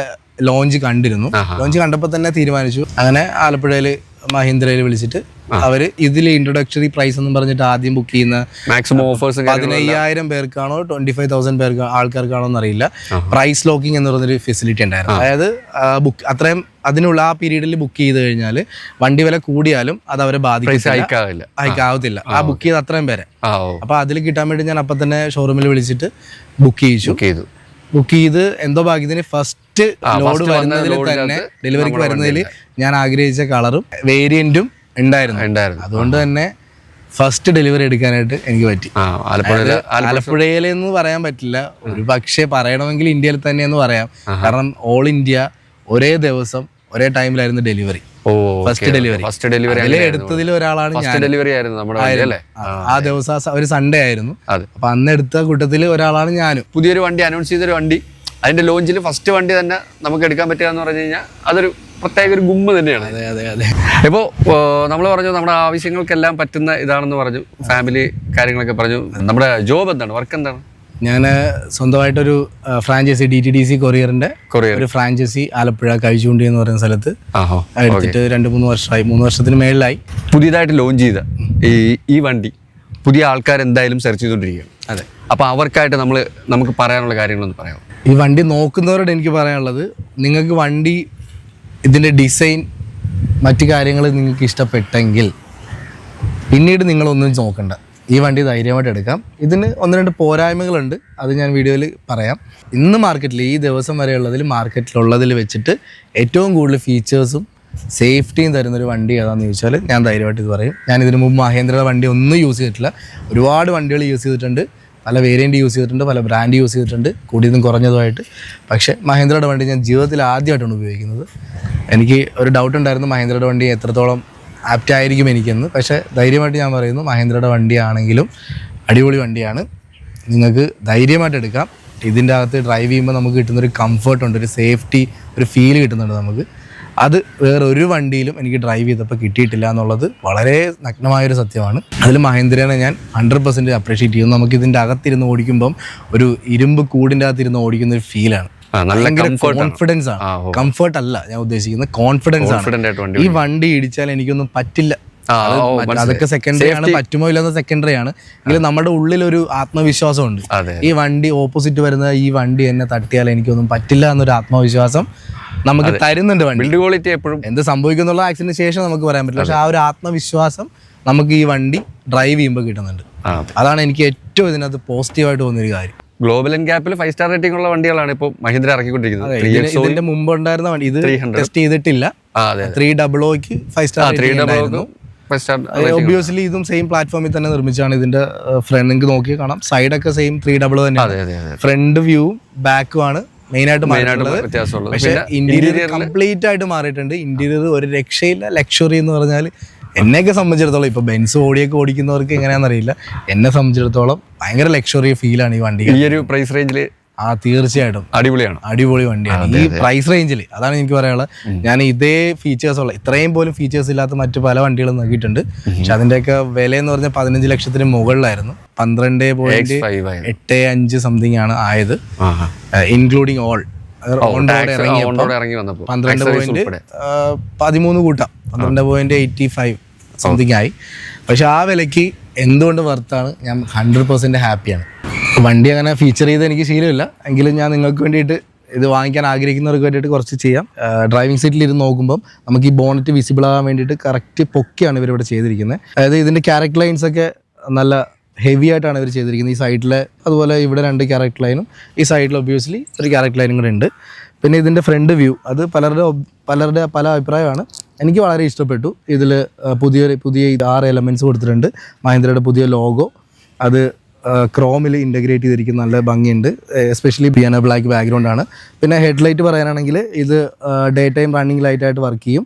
ലോഞ്ച് കണ്ടിരുന്നു. ലോഞ്ച് കണ്ടപ്പോൾ തന്നെ തീരുമാനിച്ചു. അങ്ങനെ ആലപ്പുഴയിൽ മഹീന്ദ്രയിൽ വിളിച്ചിട്ട് അവര് ഇതിൽ ഇൻട്രൊഡക്ടറി പ്രൈസ് എന്ന് പറഞ്ഞിട്ട് ആദ്യം ബുക്ക് ചെയ്യുന്ന മാക്സിമം ഓഫേഴ്സ് 15,000 പേർക്കാണോ 25,000 പേർക്ക് ആൾക്കാർക്കാണോ എന്നറിയില്ല. പ്രൈസ് ലോക്കിംഗ് എന്ന് പറഞ്ഞൊരു ഫെസിലിറ്റി ഉണ്ടായിരുന്നു. അതായത് ബുക്ക് അത്രയും അതിനുള്ള ആ പീരീഡിൽ ബുക്ക് ചെയ്ത് കഴിഞ്ഞാൽ വണ്ടി വില കൂടിയാലും അത് അവരെ അയക്കാവത്തില്ല. ആ ബുക്ക് ചെയ്ത് അത്രയും പേരെ. അപ്പൊ അതിൽ കിട്ടാൻ വേണ്ടി ഞാൻ അപ്പൊ തന്നെ ഷോറൂമിൽ വിളിച്ചിട്ട് ബുക്ക് ചെയ്ത് എന്തോ ഭാഗ്യത്തിന് ഫസ്റ്റ് ലോഡ് വരുന്നതിൽ തന്നെ ഡെലിവറിക്ക് വരുന്നതിൽ ഞാൻ ആഗ്രഹിച്ച കളറും വേരിയന്റും ഉണ്ടായിരുന്നു. അതുകൊണ്ട് തന്നെ ഫസ്റ്റ് ഡെലിവറി എടുക്കാനായിട്ട് എനിക്ക് പറ്റി. ആലപ്പുഴയിലെന്ന് പറയാൻ പറ്റില്ല, ഒരു പക്ഷേ പറയണമെങ്കിൽ ഇന്ത്യയിൽ തന്നെയെന്ന് പറയാം. കാരണം ഓൾ ഇന്ത്യ ഒരേ ദിവസം ഒരേ ടൈമിലായിരുന്നു ഡെലിവറി. ഫസ്റ്റ് ഡെലിവറി എടുത്തതിൽ ഒരാളാണ് ഞാൻ. ആ ദിവസം ഒരു സൺഡേ ആയിരുന്നു. അപ്പൊ അന്ന് എടുത്ത കൂട്ടത്തിൽ ഒരാളാണ് ഞാനും. പുതിയൊരു വണ്ടി അനൗൺസ് ചെയ്തൊരു വണ്ടി, അതിന്റെ ലോഞ്ചിൽ ഫസ്റ്റ് വണ്ടി തന്നെ നമുക്ക് എടുക്കാൻ പറ്റുക എന്ന് പറഞ്ഞു കഴിഞ്ഞാൽ അതൊരു പ്രത്യേക ഒരു ഗുമ്മ തന്നെയാണ്. അതെ. ഇപ്പോൾ നമ്മൾ പറഞ്ഞു നമ്മുടെ ആവശ്യങ്ങൾക്കെല്ലാം പറ്റുന്ന ഇതാണെന്ന് പറഞ്ഞു, ഫാമിലി കാര്യങ്ങളൊക്കെ പറഞ്ഞു. നമ്മുടെ ജോബ് എന്താണ്, വർക്ക് എന്താണ്? ഞാൻ സ്വന്തമായിട്ടൊരു ഫ്രാഞ്ചൈസി DTDC കൊറിയറിന്റെ ഒരു ഫ്രാഞ്ചൈസി ആലപ്പുഴ കഴിച്ചുകൊണ്ടി എന്ന് പറയുന്ന സ്ഥലത്ത് എടുത്തിട്ട് 2-3 വർഷമായി, 3 വർഷത്തിന് മേളിലായി. പുതിയതായിട്ട് ലോഞ്ച് ചെയ്ത ഈ വണ്ടി പുതിയ ആൾക്കാർ എന്തായാലും സെർച്ച് ചെയ്തുകൊണ്ടിരിക്കുകയാണ്. അതെ. അപ്പോൾ അവർക്കായിട്ട് നമുക്ക് പറയാനുള്ള കാര്യങ്ങളൊന്ന് പറയാം. ഈ വണ്ടി നോക്കുന്നവരോട് എനിക്ക് പറയാനുള്ളത്, നിങ്ങൾക്ക് വണ്ടി ഇതിൻ്റെ ഡിസൈൻ മറ്റു കാര്യങ്ങൾ നിങ്ങൾക്ക് ഇഷ്ടപ്പെട്ടെങ്കിൽ പിന്നീട് നിങ്ങളൊന്നും നോക്കണ്ട, ഈ വണ്ടി ധൈര്യമായിട്ട് എടുക്കാം. ഇതിന് 1-2 പോരായ്മകളുണ്ട്, അത് ഞാൻ വീഡിയോയിൽ പറയാം. ഇന്ന് മാർക്കറ്റിൽ ഈ ദിവസം വരെയുള്ളതിൽ മാർക്കറ്റിലുള്ളതിൽ വെച്ചിട്ട് ഏറ്റവും കൂടുതൽ ഫീച്ചേഴ്സും സേഫ്റ്റിയും തരുന്നൊരു വണ്ടി ഏതാണെന്ന് ചോദിച്ചാൽ ഞാൻ ധൈര്യമായിട്ട് ഇത് പറയും. ഞാൻ ഇതിനു മുമ്പ് മഹേന്ദ്രയുടെ വണ്ടി ഒന്നും യൂസ് ചെയ്തിട്ടില്ല. ഒരുപാട് വണ്ടികൾ യൂസ് ചെയ്തിട്ടുണ്ട്, പല വേരിയൻറ്റ് യൂസ് ചെയ്തിട്ടുണ്ട്, പല ബ്രാൻഡ് യൂസ് ചെയ്തിട്ടുണ്ട്, കൂടിയതും കുറഞ്ഞതുമായിട്ട്. പക്ഷേ മഹേന്ദ്രയുടെ വണ്ടി ഞാൻ ജീവിതത്തിൽ ആദ്യമായിട്ടാണ് ഉപയോഗിക്കുന്നത്. എനിക്ക് ഒരു ഡൗട്ട് ഉണ്ടായിരുന്നു മഹേന്ദ്രയുടെ വണ്ടി എത്രത്തോളം ആപ്റ്റായിരിക്കും എനിക്കെന്ന്. പക്ഷേ ധൈര്യമായിട്ട് ഞാൻ പറയുന്നു, മഹേന്ദ്രയുടെ വണ്ടിയാണെങ്കിലും അടിപൊളി വണ്ടിയാണ്, നിങ്ങൾക്ക് ധൈര്യമായിട്ട് എടുക്കാം. ഇതിൻ്റെ അകത്ത് ഡ്രൈവ് ചെയ്യുമ്പോൾ നമുക്ക് കിട്ടുന്നൊരു കംഫർട്ടുണ്ട്, ഒരു സേഫ്റ്റി, ഒരു ഫീൽ കിട്ടുന്നുണ്ട് നമുക്ക്. അത് വേറെ ഒരു വണ്ടിയിലും എനിക്ക് ഡ്രൈവ് ചെയ്തപ്പോൾ കിട്ടിയിട്ടില്ല എന്നുള്ളത് വളരെ നഗ്നമായൊരു സത്യമാണ്. അതിൽ മഹേന്ദ്രനെ ഞാൻ 100% അപ്രീഷിയേറ്റ് ചെയ്യുന്നു. നമുക്ക് ഇതിൻ്റെ അകത്തിരുന്ന് ഓടിക്കുമ്പം ഒരു ഇരുമ്പ് കൂടിൻ്റെ അകത്തിരുന്ന് ഓടിക്കുന്ന ഒരു ഫീലാണ്. കോൺഫിഡൻസ് ആണ്, കംഫർട്ട് അല്ല ഞാൻ ഉദ്ദേശിക്കുന്നത്, കോൺഫിഡൻസ് ആണ്. ഈ വണ്ടി ഇടിച്ചാൽ എനിക്കൊന്നും പറ്റില്ല, അതൊക്കെ സെക്കൻഡറി ആണ്, പറ്റുമോ ഇല്ലെന്ന സെക്കൻഡറി ആണ്. എങ്കിലും നമ്മുടെ ഉള്ളിലൊരു ആത്മവിശ്വാസമുണ്ട്, ഈ വണ്ടി ഓപ്പോസിറ്റ് വരുന്ന ഈ വണ്ടി എന്നെ തട്ടിയാൽ എനിക്കൊന്നും പറ്റില്ല എന്നൊരു ആത്മവിശ്വാസം നമുക്ക് തരുന്നുണ്ട് വണ്ടി. ബിൽഡ് ക്വാളിറ്റി എപ്പോഴും എന്ത് സംഭവിക്കുന്നുള്ള ആക്സിഡന്റിന് ശേഷം നമുക്ക് പറയാൻ പറ്റില്ല, പക്ഷെ ആ ഒരു ആത്മവിശ്വാസം നമുക്ക് ഈ വണ്ടി ഡ്രൈവ് ചെയ്യുമ്പോൾ കിട്ടുന്നുണ്ട്. അതാണ് എനിക്ക് ഏറ്റവും ഇതിനകത്ത് പോസിറ്റീവായിട്ട് തോന്നിയൊരു കാര്യം. ഗ്ലോബൽ ആൻഡ് ഗ്യാപ്പിൽ 5 സ്റ്റാർ റേറ്റിംഗ് ഉള്ള വണ്ടികളാണ് ഇപ്പോൾ മഹീന്ദ്ര ഇറക്കിക്കൊണ്ടിരിക്കുന്നത്. ഇതിന്റെ മുമ്പ് ഉണ്ടായിരുന്ന വണ്ടി ഇത് ടെസ്റ്റ് ചെയ്തിട്ടില്ല. 300ക്ക് 5 സ്റ്റാർ ഒബ്വിയസ്ലി ഇതും സെയിം പ്ലാറ്റ്ഫോമിൽ തന്നെ നിർമ്മിച്ചാണ്. ഇതിന്റെ ഫ്രണ്ട് നിങ്ങൾക്ക് നോക്കി കാണാം, സൈഡൊക്കെ സെയിം 300 തന്നെയാണ്. ഫ്രണ്ട് വ്യൂവും ബാക്കും ആണ് മെയിനായിട്ട് മാറിയിട്ടുള്ളത്. പക്ഷേ ഇന്റീരിയർ കംപ്ലീറ്റ് ആയിട്ട് മാറിയിട്ടുണ്ട്. ഇന്റീരിയർ ഒരു രക്ഷയില്ല, ലക്ഷറി എന്ന് പറഞ്ഞാൽ എന്നെയൊക്കെ സംബന്ധിച്ചിടത്തോളം, ഇപ്പൊ ബെൻസ് ഓടിക്കുന്നവർക്ക് എങ്ങനെയാണെന്നറിയില്ല, എന്നെ സംബന്ധിച്ചിടത്തോളം ഭയങ്കര ലക്ഷറി ഫീലാണ് ഈ വണ്ടി. ഈ ഒരു പ്രൈസ് റേഞ്ചിൽ തീർച്ചയായിട്ടും അടിപൊളി വണ്ടിയാണ് ഈ പ്രൈസ് റേഞ്ചിൽ. അതാണ് എനിക്ക് പറയാനുള്ളത്. ഞാൻ ഇതേ ഫീച്ചേഴ്സ് ഉള്ള, ഇത്രയും പോലും ഫീച്ചേഴ്സ് ഇല്ലാത്ത മറ്റു പല വണ്ടികളും നോക്കിയിട്ടുണ്ട്. പക്ഷെ അതിന്റെയൊക്കെ വില എന്ന് പറഞ്ഞാൽ 15 ലക്ഷത്തിന് മുകളിലായിരുന്നു. 12.85 സംതിങ് ആണ് ആയത്, ഇൻക്ലൂഡിങ് ഓൾ. 12.13 കൂട്ടാം, 12.85 സംതിങ് ആയി. പക്ഷെ ആ വിലയ്ക്ക് എന്തുകൊണ്ട് വർത്താണ്, ഞാൻ 100% ഹാപ്പിയാണ്. വണ്ടി അങ്ങനെ ഫീച്ചർ ചെയ്ത് എനിക്ക് ശീലമില്ല, എങ്കിലും ഞാൻ നിങ്ങൾക്ക് വേണ്ടിയിട്ട് ഇത് വാങ്ങിക്കാൻ ആഗ്രഹിക്കുന്നവർക്ക് വേണ്ടിയിട്ട് കുറച്ച് ചെയ്യാം. ഡ്രൈവിംഗ് സീറ്റിൽ ഇരുന്ന് നോക്കുമ്പം നമുക്ക് ഈ ബോണറ്റ് വിസിബിൾ ആകാൻ വേണ്ടിയിട്ട് കറക്റ്റ് പൊക്കിയാണ് ഇവരിവിടെ ചെയ്തിരിക്കുന്നത്. അതായത് ഇതിൻ്റെ ക്യാരക്ടർ ലൈൻസ് ഒക്കെ നല്ല ഹെവി ആയിട്ടാണ് ഇവർ ചെയ്തിരിക്കുന്നത്. ഈ സൈഡിലെ അതുപോലെ ഇവിടെ 2 ക്യാരക്ടർ ലൈനും, ഈ സൈഡിൽ ഒബ്വിയസ്ലി ഒരു ക്യാരക്ടർ ലൈനും കൂടെ ഉണ്ട്. പിന്നെ ഇതിൻ്റെ ഫ്രണ്ട് വ്യൂ, അത് പലരുടെ പല അഭിപ്രായമാണ്. എനിക്ക് വളരെ ഇഷ്ടപ്പെട്ടു. ഇതിൽ പുതിയ 6 എലമെൻറ്റ്സ് കൊടുത്തിട്ടുണ്ട്. മഹീന്ദ്രയുടെ പുതിയ ലോഗോ, അത് ക്രോമിൽ ഇൻ്റഗ്രേറ്റ് ചെയ്തിരിക്കുന്ന നല്ല ഭംഗിയുണ്ട്. എസ്പെഷ്യലി പിയാനോ ബ്ലാക്ക് ബാക്ക്ഗ്രൗണ്ടാണ്. പിന്നെ ഹെഡ്ലൈറ്റ് പറയാനാണെങ്കിൽ ഇത് ഡേ ടൈം റണ്ണിങ് ലൈറ്റായിട്ട് വർക്ക് ചെയ്യും.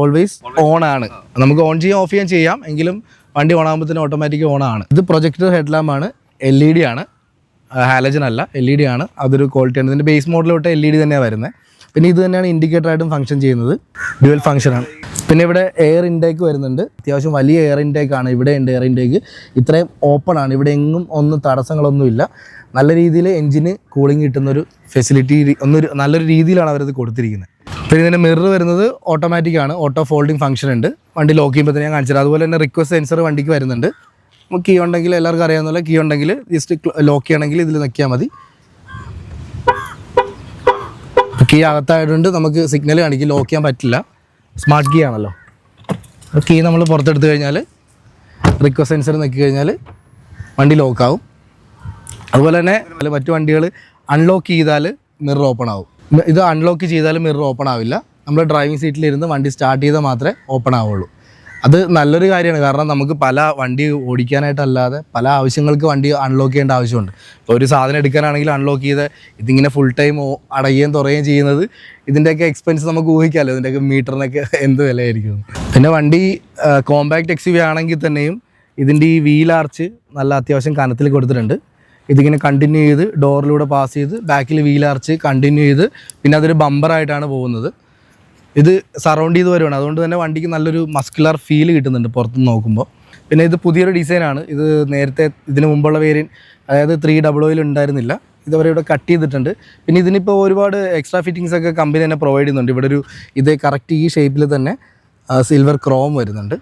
ഓൾവേസ് ഓൺ ആണ്, നമുക്ക് ഓൺ ചെയ്യാൻ ഓഫ് ചെയ്യാം, എങ്കിലും വണ്ടി ഓൺ ആകുമ്പോഴത്തേനും ഓട്ടോമാറ്റിക് ഓൺ ആണ്. ഇത് പ്രൊജക്ടർ ഹെഡ്ലാമ്പാണ്, LED ആണ്, ഹാലജൻ അല്ല, LED ആണ്. അതൊരു ക്വാളിറ്റിയാണ്. ഇതിൻ്റെ ബേസ് മോഡൽ തൊട്ട് LED തന്നെയാണ് വരുന്നത്. പിന്നെ ഇത് തന്നെയാണ് ഇൻഡിക്കേറ്ററായിട്ടും ഫംഗ്ഷൻ ചെയ്യുന്നത്, ഡ്യുവൽ ഫംഗ്ഷനാണ്. പിന്നെ ഇവിടെ എയർ ഇൻടേക്ക് വരുന്നുണ്ട്, അത്യാവശ്യം വലിയ എയർ ഇൻടേക്ക് ആണ്. ഇവിടെ ഉണ്ട് എയർ ഇൻടേക്ക്, ഇത്രയും ഓപ്പൺ ആണ്, ഇവിടെ എങ്ങും തടസ്സങ്ങളൊന്നുമില്ല. നല്ല രീതിയിൽ എൻജിന് കൂളിംഗ് കിട്ടുന്നൊരു ഫെസിലിറ്റി, നല്ലൊരു രീതിയിലാണ് അവരത് കൊടുത്തിരിക്കുന്നത്. പിന്നെ ഇതിൻ്റെ മിറർ വരുന്നത് ഓട്ടോമാറ്റിക് ആണ്, ഓട്ടോ ഫോൾഡിങ് ഫംഗ്ഷൻ ഉണ്ട്. വണ്ടി ലോക്ക് ചെയ്യുമ്പോൾ തന്നെ ഞാൻ കാണിച്ചത്. അതുപോലെ തന്നെ റിക്വസ്റ്റ് സെൻസർ വണ്ടിക്ക് വരുന്നുണ്ട്. നമുക്ക് കീ ഉണ്ടെങ്കിൽ എല്ലാവർക്കും അറിയാവുന്ന കീ ഉണ്ടെങ്കിൽ ജസ്റ്റ് ലോക്ക് ചെയ്യണമെങ്കിൽ ഇതിൽ നിൽക്കിയാൽ മതി. കീ അകത്തായതുകൊണ്ട് നമുക്ക് സിഗ്നൽ കാണിക്കും, ലോക്ക് ചെയ്യാൻ പറ്റില്ല. സ്മാർട്ട് കീ ആണല്ലോ. കീ നമ്മൾ പുറത്തെടുത്ത് കഴിഞ്ഞാൽ റിക്വസ്റ്റ് സെൻസർ നോക്കി കഴിഞ്ഞാൽ വണ്ടി ലോക്കാവും. അതുപോലെ തന്നെ മറ്റു വണ്ടികൾ അൺലോക്ക് ചെയ്താൽ മിറർ ഓപ്പൺ ആവും. ഇത് അൺലോക്ക് ചെയ്താൽ മിറർ ഓപ്പൺ ആവില്ല. നമ്മൾ ഡ്രൈവിംഗ് സീറ്റിലിരുന്ന് വണ്ടി സ്റ്റാർട്ട് ചെയ്താൽ മാത്രമേ ഓപ്പൺ ആവുള്ളൂ. അത് നല്ലൊരു കാര്യമാണ്. കാരണം നമുക്ക് പല വണ്ടി ഓടിക്കാനായിട്ടല്ലാതെ പല ആവശ്യങ്ങൾക്ക് വണ്ടി അൺലോക്ക് ചെയ്യേണ്ട ആവശ്യമുണ്ട്. ഇപ്പോൾ ഒരു സാധനം എടുക്കാനാണെങ്കിൽ അൺലോക്ക് ചെയ്ത് ഇതിങ്ങനെ ഫുൾ ടൈം അടയുകയും തുറയുകയും ചെയ്യുന്നത്, ഇതിൻ്റെയൊക്കെ എക്സ്പെൻസ് നമുക്ക് ഊഹിക്കാമല്ലോ. ഇതിൻ്റെയൊക്കെ മീറ്ററിനൊക്കെ എന്ത് വിലയായിരിക്കും. പിന്നെ വണ്ടി കോമ്പാക്ട് XUV ആണെങ്കിൽ തന്നെയും ഇതിൻ്റെ ഈ വീൽ ആർച്ച് നല്ല അത്യാവശ്യം കനത്തിൽ കൊടുത്തിട്ടുണ്ട്. ഇതിങ്ങനെ കണ്ടിന്യൂ ചെയ്ത് ഡോറിലൂടെ പാസ് ചെയ്ത് ബാക്കിൽ വീൽ ആർച്ച് കണ്ടിന്യൂ ചെയ്ത് പിന്നെ അതൊരു ബമ്പറായിട്ടാണ് പോകുന്നത്. ഇത് സറൗണ്ട് ചെയ്ത് വരുവാണ്. അതുകൊണ്ട് തന്നെ വണ്ടിക്ക് നല്ലൊരു മസ്കുലർ ഫീൽ കിട്ടുന്നുണ്ട് പുറത്തുനിന്ന് നോക്കുമ്പോൾ. പിന്നെ ഇത് പുതിയൊരു ഡിസൈനാണ്. ഇത് നേരത്തെ ഇതിന് മുമ്പുള്ള വേരിയൻറ്റ്, അതായത് 300 ഉണ്ടായിരുന്നില്ല. ഇതുവരെ ഇവിടെ കട്ട് ചെയ്തിട്ടുണ്ട്. പിന്നെ ഇതിനിപ്പോൾ ഒരുപാട് എക്സ്ട്രാ ഫിറ്റിങ്സ് ഒക്കെ കമ്പനി തന്നെ പ്രൊവൈഡ് ചെയ്യുന്നുണ്ട്. ഇവിടെ ഒരു ഇത് കറക്റ്റ് ഈ ഷേപ്പിൽ തന്നെ സിൽവർ ക്രോം വരുന്നുണ്ട്.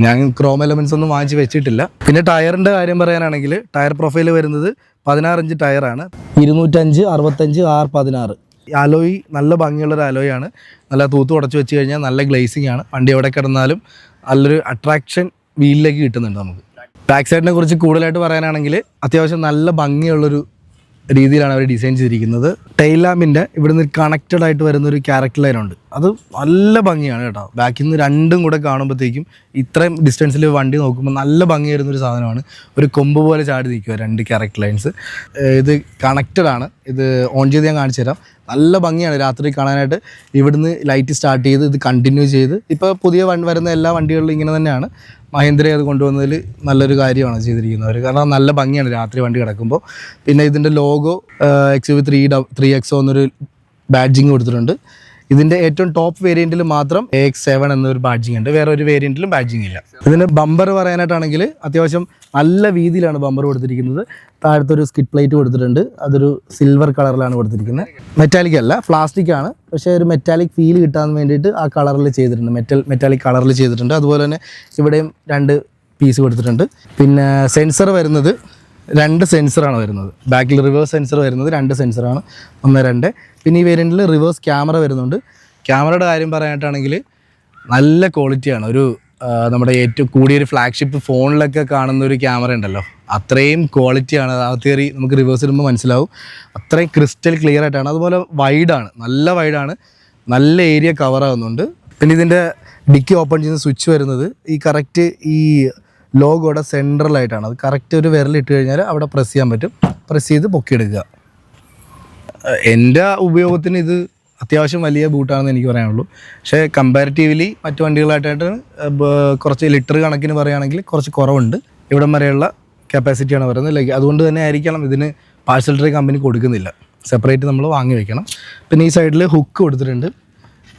ഞാൻ ക്രോം എലമെൻറ്റ്സ് ഒന്നും വാങ്ങിച്ച് വെച്ചിട്ടില്ല. പിന്നെ ടയറിൻ്റെ കാര്യം പറയാനാണെങ്കിൽ ടയർ പ്രൊഫൈൽ വരുന്നത് 16 ഇഞ്ച് ടയറാണ്. 205 65 R16. അലോയ് നല്ല ഭംഗിയുള്ളൊരു അലോയാണ്. നല്ല തൂത്ത് ഉടച്ച് വെച്ച് കഴിഞ്ഞാൽ നല്ല ഗ്ലേസിങ് ആണ്. വണ്ടി എവിടെ കിടന്നാലും നല്ലൊരു അട്രാക്ഷൻ വീലിലേക്ക് കിട്ടുന്നുണ്ട് നമുക്ക്. ബാക്ക് സൈഡിനെ കുറിച്ച് കൂടുതലായിട്ട് പറയാനാണെങ്കിൽ അത്യാവശ്യം നല്ല ഭംഗിയുള്ളൊരു രീതിയിലാണ് അവർ ഡിസൈൻ ചെയ്തിരിക്കുന്നത്. ടെയിൽ ലാമ്പിൻ്റെ ഇവിടുന്ന് കണക്റ്റഡ് ആയിട്ട് വരുന്നൊരു ക്യാരക്ടർ ലൈൻ ഉണ്ട്. അത് നല്ല ഭംഗിയാണ് കേട്ടോ. ബാക്കിൽ നിന്ന് രണ്ടും കൂടെ കാണുമ്പോഴത്തേക്കും ഇത്രയും ഡിസ്റ്റൻസിൽ വണ്ടി നോക്കുമ്പോൾ നല്ല ഭംഗി വരുന്നൊരു സാധനമാണ്. ഒരു കൊമ്പ് പോലെ ചാടി നിൽക്കുക രണ്ട് ക്യാരക്ടർ ലൈൻസ്. ഇത് കണക്റ്റഡ് ആണ്. ഇത് ഓൺ ചെയ്ത് ഞാൻ കാണിച്ചു തരാം. നല്ല ഭംഗിയാണ് രാത്രി കാണാനായിട്ട്. ഇവിടുന്ന് ലൈറ്റ് സ്റ്റാർട്ട് ചെയ്ത് ഇത് കണ്ടിന്യൂ ചെയ്ത് ഇപ്പോൾ പുതിയ വരുന്ന എല്ലാ വണ്ടികളിലും ഇങ്ങനെ തന്നെയാണ്. മഹീന്ദ്ര അത് കൊണ്ടുവന്നതിൽ നല്ലൊരു കാര്യമാണ് ചെയ്തിരിക്കുന്നവർ. കാരണം നല്ല ഭംഗിയാണ് രാത്രി വണ്ടി കിടക്കുമ്പോൾ. പിന്നെ ഇതിൻ്റെ ലോഗോ XUV 3XO എന്നൊരു ബാഡ്ജിങ് കൊടുത്തിട്ടുണ്ട്. ഇതിൻ്റെ ഏറ്റവും ടോപ്പ് വേരിയൻറ്റിൽ മാത്രം AX7 എന്നൊരു ബാഡ്ജിങ് ഉണ്ട്. വേറെ ഒരു വേരിയൻറ്റിലും ബാഡ്ജിങ് ഇല്ല. ഇതിൻ്റെ ബമ്പർ പറയാനായിട്ടാണെങ്കിൽ അത്യാവശ്യം നല്ല വീതിയിലാണ് ബമ്പർ കൊടുത്തിരിക്കുന്നത്. താഴത്തൊരു സ്കിഡ് പ്ലേറ്റ് കൊടുത്തിട്ടുണ്ട്. അതൊരു സിൽവർ കളറിലാണ് കൊടുത്തിരിക്കുന്നത്. മെറ്റാലിക് അല്ല, പ്ലാസ്റ്റിക് ആണ്. പക്ഷേ ഒരു മെറ്റാലിക് ഫീൽ കിട്ടാൻ വേണ്ടിയിട്ട് ആ കളറിൽ ചെയ്തിട്ടുണ്ട്. മെറ്റാലിക് കളറിൽ ചെയ്തിട്ടുണ്ട്. അതുപോലെ തന്നെ ഇവിടെയും 2 പീസ് കൊടുത്തിട്ടുണ്ട്. പിന്നെ സെൻസർ വരുന്നത് 2 സെൻസറാണ് വരുന്നത്. ബാക്കിൽ റിവേഴ്സ് സെൻസർ വരുന്നത് 2 സെൻസറാണ്, 1 2. പിന്നെ ഈ വേരിയൻറ്റിൽ റിവേഴ്സ് ക്യാമറ വരുന്നുണ്ട്. ക്യാമറയുടെ കാര്യം പറയാനായിട്ടാണെങ്കിൽ നല്ല ക്വാളിറ്റിയാണ്. ഒരു നമ്മുടെ ഏറ്റവും കൂടിയൊരു ഫ്ലാഗ്ഷിപ്പ് ഫോണിലൊക്കെ കാണുന്ന ഒരു ക്യാമറ ഉണ്ടല്ലോ, അത്രയും ക്വാളിറ്റിയാണ്. ആ തിയറി നമുക്ക് റിവേഴ്സ് ഇടുമ്പോൾ മനസ്സിലാവും. അത്രയും ക്രിസ്റ്റൽ ക്ലിയർ ആയിട്ടാണ്. അതുപോലെ വൈഡാണ്, നല്ല വൈഡാണ്, നല്ല ഏരിയ കവർ ആവുന്നുണ്ട്. പിന്നെ ഇതിൻ്റെ ഡിക്കി ഓപ്പൺ ചെയ്യുന്ന സ്വിച്ച് വരുന്നത് ഈ കറക്റ്റ് ഈ ലോഗോയുടെ സെൻട്രലായിട്ടാണ്. അത് കറക്റ്റ് ഒരു വിരലിട്ട് കഴിഞ്ഞാൽ അവിടെ പ്രസ് ചെയ്യാൻ പറ്റും. പ്രസ് ചെയ്ത് പൊക്കിയെടുക്കുക. എൻ്റെ ഉപയോഗത്തിന് ഇത് അത്യാവശ്യം വലിയ ബൂട്ടാണെന്ന് എനിക്ക് പറയാനുള്ളൂ. പക്ഷേ കമ്പാരിറ്റീവ്ലി മറ്റു വണ്ടികളായിട്ടായിട്ട് കുറച്ച് ലിറ്റർ കണക്കിന് പറയുകയാണെങ്കിൽ കുറച്ച് കുറവുണ്ട്. ഇവിടം വരെയുള്ള കപ്പാസിറ്റിയാണ് പറയുന്നത്. അതുകൊണ്ട് തന്നെ ആയിരിക്കണം ഇതിന് പാർസൽ ട്രേ കമ്പനി കൊടുക്കുന്നില്ല. സെപ്പറേറ്റ് നമ്മൾ വാങ്ങി വെക്കണം. പിന്നെ ഈ സൈഡിൽ ഹുക്ക് കൊടുത്തിട്ടുണ്ട്.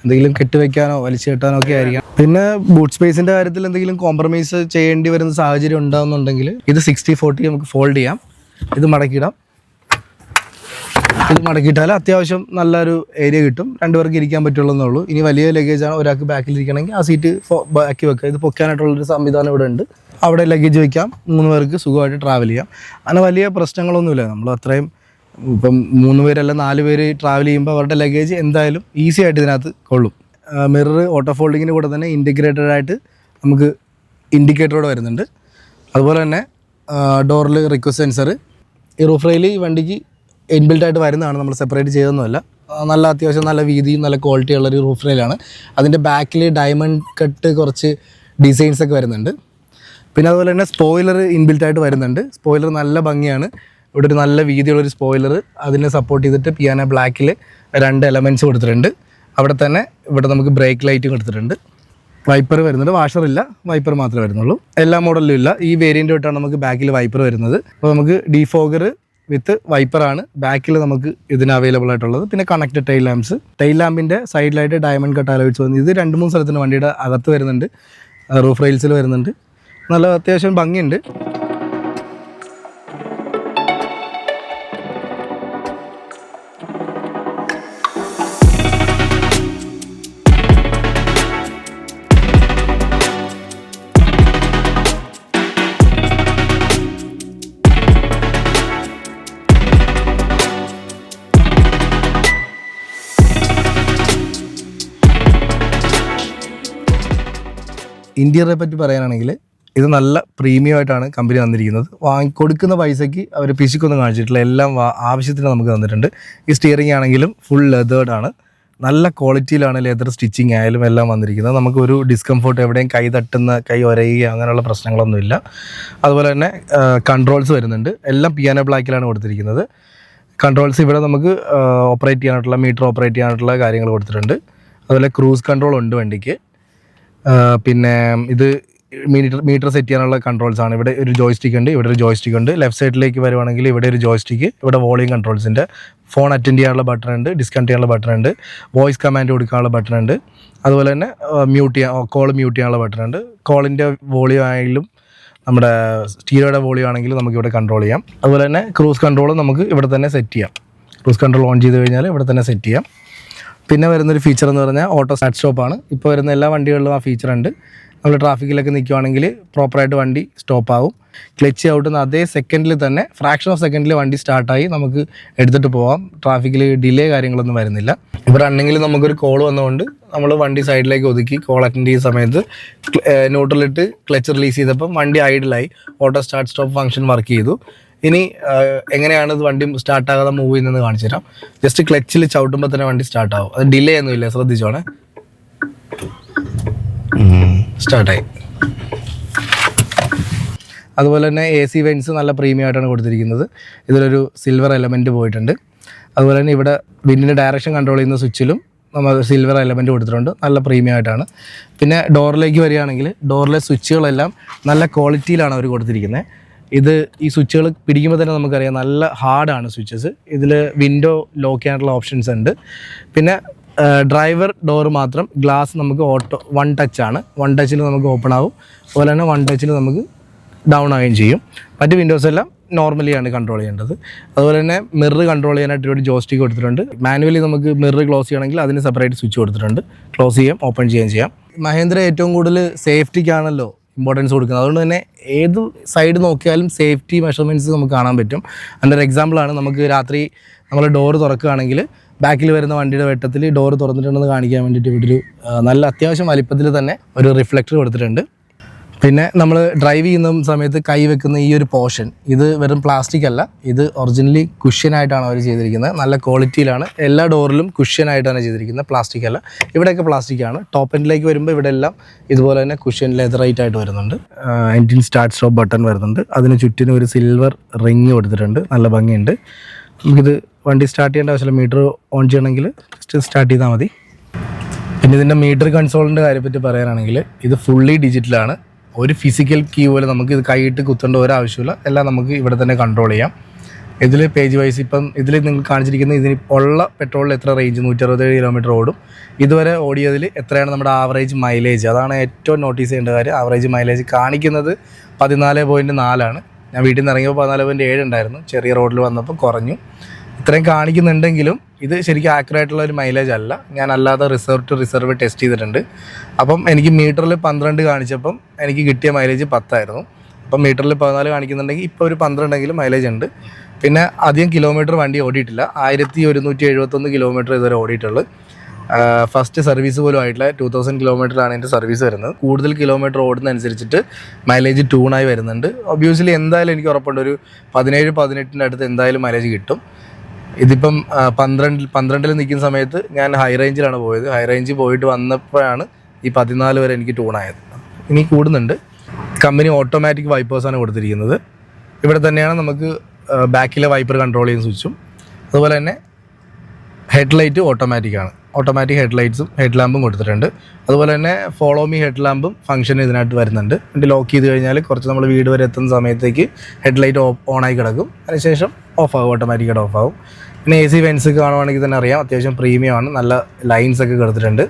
എന്തെങ്കിലും കെട്ടിവെക്കാനോ വലിച്ചു കെട്ടാനോ ഒക്കെ ആയിരിക്കാം. പിന്നെ ബൂട്ട് സ്പേസിൻ്റെ കാര്യത്തിൽ എന്തെങ്കിലും കോംപ്രമൈസ് ചെയ്യേണ്ടി വരുന്ന സാഹചര്യം ഉണ്ടാകുന്നുണ്ടെങ്കിൽ ഇത് 60/40 നമുക്ക് ഫോൾഡ് ചെയ്യാം. ഇത് മടക്കിയിടാം. ഇത് മടക്കിയിട്ടാൽ അത്യാവശ്യം നല്ലൊരു ഏരിയ കിട്ടും. 2 പേർക്ക് ഇരിക്കാൻ പറ്റുള്ളൂ. ഇനി വലിയ ലഗേജാണ് ഒരാൾക്ക് ബാക്കിൽ ഇരിക്കണമെങ്കിൽ ആ സീറ്റ് ബാക്കി വെക്കുക. ഇത് പൊക്കാനായിട്ടുള്ളൊരു സംവിധാനം ഇവിടെ ഉണ്ട്. അവിടെ ലഗേജ് വയ്ക്കാം. 3 പേർക്ക് സുഖമായിട്ട് ട്രാവൽ ചെയ്യാം. അങ്ങനെ വലിയ പ്രശ്നങ്ങളൊന്നുമില്ല. നമ്മൾ അത്രയും ഇപ്പം 3 പേരല്ല 4 പേര് ട്രാവൽ ചെയ്യുമ്പോൾ അവരുടെ ലഗേജ് എന്തായാലും ഈസി ആയിട്ട് ഇതിനകത്ത് കൊള്ളും. മിറർ ഓട്ടോ ഫോൾഡിങ്ങിന് കൂടെ തന്നെ ഇൻറ്റിഗ്രേറ്റഡ് ആയിട്ട് നമുക്ക് ഇൻഡിക്കേറ്ററോടെ വരുന്നുണ്ട്. അതുപോലെ തന്നെ ഡോറിൽ റിക്വസ്റ്റ് സെൻസർ. ഈ റൂഫ് റെയിൽ ഈ വണ്ടിക്ക് ഇൻബിൽട്ടായിട്ട് വരുന്നതാണ്, നമ്മൾ സെപ്പറേറ്റ് ചെയ്തൊന്നുമല്ല. നല്ല അത്യാവശ്യം നല്ല വീതിയും നല്ല ക്വാളിറ്റി ഉള്ളൊരു റൂഫ് റെയിലാണ്. അതിൻ്റെ ബാക്കിൽ ഡയമണ്ട് കട്ട് കുറച്ച് ഡിസൈൻസൊക്കെ വരുന്നുണ്ട്. പിന്നെ അതുപോലെ തന്നെ സ്പോയിലർ ഇൻബിൽട്ടായിട്ട് വരുന്നുണ്ട്. സ്പോയിലർ നല്ല ഭംഗിയാണ്. ഇവിടെ ഒരു നല്ല വീതിയുള്ളൊരു സ്പോയിലർ, അതിനെ സപ്പോർട്ട് ചെയ്തിട്ട് പിയാനോ ബ്ലാക്കിൽ 2 എലമെൻറ്റ്സ് കൊടുത്തിട്ടുണ്ട്. അവിടെ തന്നെ ഇവിടെ നമുക്ക് ബ്രേക്ക് ലൈറ്റും കൊടുത്തിട്ടുണ്ട്. വൈപ്പർ വരുന്നുണ്ട്. വാഷറില്ല, വൈപ്പർ മാത്രമേ വരുന്നുള്ളൂ. എല്ലാ മോഡലിലും ഇല്ല. ഈ വേരിയൻ്റ് തൊട്ടാണ് നമുക്ക് ബാക്കിൽ വൈപ്പർ വരുന്നത്. അപ്പോൾ നമുക്ക് ഡീഫോഗർ വിത്ത് വൈപ്പറാണ് ബാക്കിൽ നമുക്ക് ഇതിന് അവൈലബിൾ ആയിട്ടുള്ളത്. പിന്നെ കണക്റ്റഡ് ടെയിൽ ലാമ്പ്സ്. ടെയിൽ ലാമ്പിൻ്റെ സൈഡിലായിട്ട് ഡയമണ്ട് കട്ട് അലോയ്സ് വന്നു. ഇത് 2-3 സ്ഥലത്തിന് വണ്ടിയുടെ അകത്ത് വരുന്നുണ്ട്. റൂഫ് റെയിൽസിൽ വരുന്നുണ്ട്. നല്ല അത്യാവശ്യം ഭംഗിയുണ്ട്. ഇന്റീരിയറെ പറ്റി പറയാനാണെങ്കിൽ ഇത് നല്ല പ്രീമിയം ആയിട്ടാണ് കമ്പനി വന്നിരിക്കുന്നത്. കൊടുക്കുന്ന പൈസയ്ക്ക് അവർ പിശുക്കൊന്നും കാണിച്ചിട്ടില്ല, എല്ലാം ആവശ്യത്തിന് നമുക്ക് തന്നിട്ടുണ്ട്. ഈ സ്റ്റിയറിംഗ് ആണെങ്കിലും ഫുൾ ലെതേർഡ് ആണ്, നല്ല ക്വാളിറ്റിയിലാണ് ലെതർ സ്റ്റിച്ചിങ് ആയാലും എല്ലാം വന്നിരിക്കുന്നത്. നമുക്കൊരു ഡിസ്കംഫോർട്ട്, എവിടെയും കൈ തട്ടുന്ന, കൈ ഒരയുക അങ്ങനെയുള്ള പ്രശ്നങ്ങളൊന്നുമില്ല. അതുപോലെ തന്നെ കൺട്രോൾസ് വരുന്നുണ്ട്, എല്ലാം പിയാനോ ബ്ലാക്കിലാണ് കൊടുത്തിരിക്കുന്നത്. കൺട്രോൾസ് ഇവിടെ നമുക്ക് ഓപ്പറേറ്റ് ചെയ്യാനായിട്ടുള്ള, മീറ്റർ ഓപ്പറേറ്റ് ചെയ്യാനായിട്ടുള്ള കാര്യങ്ങൾ കൊടുത്തിട്ടുണ്ട്. അതുപോലെ ക്രൂസ് കൺട്രോൾ ഉണ്ട് വണ്ടിക്ക്. പിന്നെ ഇത് മീറ്റർ സെറ്റ് ചെയ്യാനുള്ള കൺട്രോൾസ് ആണ്. ഇവിടെ ഒരു ജോയ്സ്റ്റിക് ഉണ്ട്, ഇവിടെ ഒരു ജോയ്സ്റ്റിക് ഉണ്ട്. ലെഫ്റ്റ് സൈഡിലേക്ക് വരുവാണെങ്കിൽ ഇവിടെ ഒരു ജോയ്സ്റ്റിക്ക്, ഇവിടെ വോളിയം കൺട്രോൾസിൻ്റെ, ഫോൺ അറ്റൻഡ് ചെയ്യാനുള്ള ബട്ടൺ ഉണ്ട്, ഡിസ്കണക്ട് ചെയ്യാനുള്ള ബട്ടൺ ഉണ്ട്, വോയിസ് കമാൻഡ് കൊടുക്കാനുള്ള ബട്ടൺ ഉണ്ട്. അതുപോലെ തന്നെ കോൾ മ്യൂട്ട് ചെയ്യാനുള്ള ബട്ടൺ ഉണ്ട്. കോളിൻ്റെ വോളിയം ആയാലും നമ്മുടെ സ്റ്റീരിയോയുടെ വോളിയം ആണെങ്കിലും നമുക്ക് ഇവിടെ കൺട്രോൾ ചെയ്യാം. അതുപോലെ തന്നെ ക്രൂസ് കൺട്രോൾ നമുക്ക് ഇവിടെ തന്നെ സെറ്റ് ചെയ്യാം. ക്രൂസ് കൺട്രോൾ ഓൺ ചെയ്ത് കഴിഞ്ഞാൽ ഇവിടെ തന്നെ സെറ്റ് ചെയ്യാം. പിന്നെ വരുന്നൊരു ഫീച്ചർ എന്ന് പറഞ്ഞാൽ ഓട്ടോ സ്റ്റാർട്ട് സ്റ്റോപ്പാണ്. ഇപ്പോൾ വരുന്ന എല്ലാ വണ്ടികളിലും ആ ഫീച്ചർ ഉണ്ട്. നമ്മൾ ട്രാഫിക്കിലൊക്കെ നിൽക്കുവാണെങ്കിൽ പ്രോപ്പറായിട്ട് വണ്ടി സ്റ്റോപ്പ് ആവും. ക്ലച്ച് ഔട്ടുന്ന അതേ സെക്കൻഡിൽ തന്നെ, ഫ്രാക്ഷൻ ഓഫ് സെക്കൻഡിൽ വണ്ടി സ്റ്റാർട്ടായി നമുക്ക് എടുത്തിട്ട് പോകാം. ട്രാഫിക്കിൽ ഡിലേ കാര്യങ്ങളൊന്നും വരുന്നില്ല. ഇപ്പോൾ റണ്ണിങ്ങിൽ നമുക്കൊരു കോൾ വന്നതുകൊണ്ട് നമ്മൾ വണ്ടി സൈഡിലേക്ക് ഒതുക്കി കോൾ അറ്റൻഡ് ചെയ്യുന്ന സമയത്ത് ന്യൂട്രലിട്ട് ക്ലച്ച് റിലീസ് ചെയ്തപ്പം വണ്ടി ഐഡിലായി, auto start stop function work ചെയ്തു. ഇനി എങ്ങനെയാണ് ഇത് വണ്ടി സ്റ്റാർട്ടാകാതെ മൂവ് ചെയ്യുന്നതെന്ന് കാണിച്ചു തരാം. ജസ്റ്റ് ക്ലച്ചിൽ ചവിട്ടുമ്പോൾ തന്നെ വണ്ടി സ്റ്റാർട്ടാവും. അത് ഡിലേ ഒന്നുമില്ല, ശ്രദ്ധിച്ചോണേ. സ്റ്റാർട്ടായി. അതുപോലെ തന്നെ AC വെൻസ് നല്ല പ്രീമിയം ആയിട്ടാണ് കൊടുത്തിരിക്കുന്നത്. ഇതിലൊരു സിൽവർ എലമെൻറ്റ് പോയിട്ടുണ്ട്. അതുപോലെ തന്നെ ഇവിടെ വിൻഡിൻ്റെ ഡയറക്ഷൻ കൺട്രോൾ ചെയ്യുന്ന സ്വിച്ചിലും നമ്മൾ സിൽവർ എലമെൻറ്റ് കൊടുത്തിട്ടുണ്ട്, നല്ല പ്രീമിയം ആയിട്ടാണ്. പിന്നെ ഡോറിലേക്ക് വരികയാണെങ്കിൽ ഡോറിലെ സ്വിച്ചുകളെല്ലാം നല്ല ക്വാളിറ്റിയിലാണ് അവർ കൊടുത്തിരിക്കുന്നത്. ഇത് ഈ സ്വിച്ചുകൾ പിടിക്കുമ്പോൾ തന്നെ നമുക്കറിയാം നല്ല ഹാർഡാണ് സ്വിച്ചസ്. ഇതിൽ വിൻഡോ ലോക്ക് ചെയ്യാനുള്ള ഓപ്ഷൻസ് ഉണ്ട്. പിന്നെ ഡ്രൈവർ ഡോർ മാത്രം ഗ്ലാസ് നമുക്ക് വൺ ടച്ചാണ്. വൺ ടച്ചിൽ നമുക്ക് ഓപ്പൺ ആവും, അതുപോലെ തന്നെ വൺ ടച്ചിൽ നമുക്ക് ഡൗൺ ആവുകയും ചെയ്യും. മറ്റ് വിൻഡോസ് എല്ലാം നോർമലിയാണ് കൺട്രോൾ ചെയ്യേണ്ടത്. അതുപോലെ തന്നെ മിറർ കൺട്രോൾ ചെയ്യാനായിട്ട് ഒരു ജോയ്സ്റ്റിക്ക് കൊടുത്തിട്ടുണ്ട്. മാനുവലി നമുക്ക് മിറർ ക്ലോസ് ചെയ്യണമെങ്കിൽ അതിന് സെപ്പറേറ്റ് സ്വിച്ച് കൊടുത്തിട്ടുണ്ട്. ക്ലോസ് ചെയ്യാം, ഓപ്പൺ ചെയ്യാം. മഹേന്ദ്ര ഏറ്റവും കൂടുതൽ സേഫ്റ്റിക്കാണല്ലോ ഇമ്പോർട്ടൻസ് കൊടുക്കുന്നത്. അതുകൊണ്ട് തന്നെ ഏത് സൈഡ് നോക്കിയാലും സേഫ്റ്റി മെഷർമെൻറ്റ്സ് നമുക്ക് കാണാൻ പറ്റും. അതിൻ്റെ ഒരു എക്സാമ്പിളാണ്, നമുക്ക് രാത്രി നമ്മൾ ഡോറ് തുറക്കുകയാണെങ്കിൽ ബാക്കിൽ വരുന്ന വണ്ടിയുടെ വെട്ടത്തിൽ ഡോറ് തുറന്നിട്ടുണ്ടെന്ന് കാണിക്കാൻ വേണ്ടിയിട്ട് ഇവിടെ ഒരു നല്ല അത്യാവശ്യം വലിപ്പത്തിൽ തന്നെ ഒരു റിഫ്ലക്ടർ കൊടുത്തിട്ടുണ്ട്. പിന്നെ നമ്മൾ ഡ്രൈവ് ചെയ്യുന്ന സമയത്ത് കൈ വെക്കുന്ന ഈ ഒരു പോർഷൻ, ഇത് വെറും പ്ലാസ്റ്റിക് അല്ല, ഇത് ഒറിജിനലി കുഷ്യനായിട്ടാണ് അവർ ചെയ്തിരിക്കുന്നത്. നല്ല ക്വാളിറ്റിയിലാണ്, എല്ലാ ഡോറിലും കുഷ്യനായിട്ടാണ് ചെയ്തിരിക്കുന്നത്, പ്ലാസ്റ്റിക് അല്ല. ഇവിടെയൊക്കെ പ്ലാസ്റ്റിക്കാണ്. ടോപ്പ് എൻഡിലേക്ക് വരുമ്പോൾ ഇവിടെ എല്ലാം ഇതുപോലെ തന്നെ കുഷ്യൻ ലെതറൈറ്റ് ആയിട്ട് വരുന്നുണ്ട്. എൻജിൻ സ്റ്റാർട്ട് സ്റ്റോപ്പ് ബട്ടൺ വരുന്നുണ്ട്. അതിന് ചുറ്റിനും ഒരു സിൽവർ റിങ് കൊടുത്തിട്ടുണ്ട്, നല്ല ഭംഗിയുണ്ട്. നമുക്കിത് വണ്ടി സ്റ്റാർട്ട് ചെയ്യേണ്ട ആവശ്യമില്ല, മീറ്റർ ഓൺ ചെയ്യണമെങ്കിൽ ജസ്റ്റ് സ്റ്റാർട്ട് ചെയ്താൽ മതി. പിന്നെ ഇതിൻ്റെ മീറ്റർ കൺസോളിൻ്റെ കാര്യപ്പറ്റി പറയാനാണെങ്കിൽ ഇത് ഫുള്ളി ഡിജിറ്റലാണ്. ഒരു ഫിസിക്കൽ കീ പോലെ നമുക്ക് ഇത് കൈയിട്ട് കുത്തേണ്ട ഒരാവശ്യമില്ല, എല്ലാം നമുക്ക് ഇവിടെ തന്നെ കൺട്രോൾ ചെയ്യാം. ഇതിൽ പേജ് വൈസ് ഇപ്പം ഇതിൽ നിങ്ങൾ കാണിച്ചിരിക്കുന്ന ഇതിന് ഉള്ള പെട്രോളിൽ എത്ര റേഞ്ച്, 167 കിലോമീറ്റർ ഓടും. ഇതുവരെ ഓടിയതിൽ എത്രയാണ് നമ്മുടെ ആവറേജ് മൈലേജ്, അതാണ് ഏറ്റവും നോട്ടീസ് ചെയ്യേണ്ട കാര്യം. ആവറേജ് മൈലേജ് കാണിക്കുന്നത് 14.4 ഞാൻ വീട്ടിൽ നിന്ന് ഇറങ്ങിയപ്പോൾ 14.7 ഉണ്ടായിരുന്നു. ചെറിയ റോഡിൽ വന്നപ്പോൾ കുറഞ്ഞു. ഇത്രയും കാണിക്കുന്നുണ്ടെങ്കിലും ഇത് ശരിക്കും ആക്യുറേറ്റുള്ള ഒരു മൈലേജ് അല്ല. ഞാൻ അല്ലാതെ റിസർവ് ടെസ്റ്റ് ചെയ്തിട്ടുണ്ട്. അപ്പം എനിക്ക് മീറ്ററിൽ 12 കാണിച്ചപ്പം എനിക്ക് കിട്ടിയ മൈലേജ് 10 ആയിരുന്നു. അപ്പം മീറ്ററിൽ 14 കാണിക്കുന്നുണ്ടെങ്കിൽ ഇപ്പോൾ ഒരു 12 മൈലേജ് ഉണ്ട്. പിന്നെ അധികം കിലോമീറ്റർ വണ്ടി ഓടിയിട്ടില്ല, 1171 കിലോമീറ്റർ ഇതുവരെ ഓടിയിട്ടുള്ളൂ. ഫസ്റ്റ് സർവീസ് പോലും ആയിട്ടില്ല. 2000 കിലോമീറ്ററാണ് എൻ്റെ സർവീസ് വരുന്നത്. കൂടുതൽ കിലോമീറ്റർ ഓടുന്നതനുസരിച്ചിട്ട് മൈലേജ് ട്യൂണായി വരുന്നുണ്ട്. ഒബ്വിയസ്ലി എന്തായാലും എനിക്ക് ഉറപ്പുണ്ട് ഒരു 17-18 അടുത്ത് എന്തായാലും മൈലേജ് കിട്ടും. ഇതിപ്പം 12 നിൽക്കുന്ന സമയത്ത് ഞാൻ ഹൈ റേഞ്ചിലാണ് പോയത്. ഹൈ റേഞ്ചിൽ പോയിട്ട് വന്നപ്പോഴാണ് ഈ 14 വരെ എനിക്ക് ട്യൂണായത്. ഇനി കൂടുന്നുണ്ട്. കമ്പനി ഓട്ടോമാറ്റിക് വൈപ്പേഴ്സാണ് കൊടുത്തിരിക്കുന്നത്. ഇവിടെ തന്നെയാണ് നമുക്ക് ബാക്കിലെ വൈപ്പർ കൺട്രോൾ ചെയ്യുന്ന സ്വിച്ചും. അതുപോലെ തന്നെ ഹെഡ്ലൈറ്റ് ഓട്ടോമാറ്റിക് ഹെഡ്ലൈറ്റ്സും ഹെഡ് ലാമ്പും കൊടുത്തിട്ടുണ്ട്. അതുപോലെ തന്നെ ഫോളോ മീ ഹെഡ് ലാമ്പും ഫംഗ്ഷൻ ഇതിനകത്ത് വരുന്നുണ്ട്. വണ്ടി ലോക്ക് ചെയ്ത് കഴിഞ്ഞാൽ കുറച്ച് നമ്മൾ വീട് വരെ എത്തുന്ന സമയത്തേക്ക് ഹെഡ്ലൈറ്റ് ഓണായി കിടക്കും. അതിനുശേഷം ഓഫാകും, ഓട്ടോമാറ്റിക്കായിട്ട് ഓഫാകും. പിന്നെ AC വെൻസ് കാണുവാണെങ്കിൽ തന്നെ അറിയാം, അത്യാവശ്യം പ്രീമിയമാണ്, നല്ല ലൈൻസ് ഒക്കെ കൊടുത്തിട്ടുണ്ട്.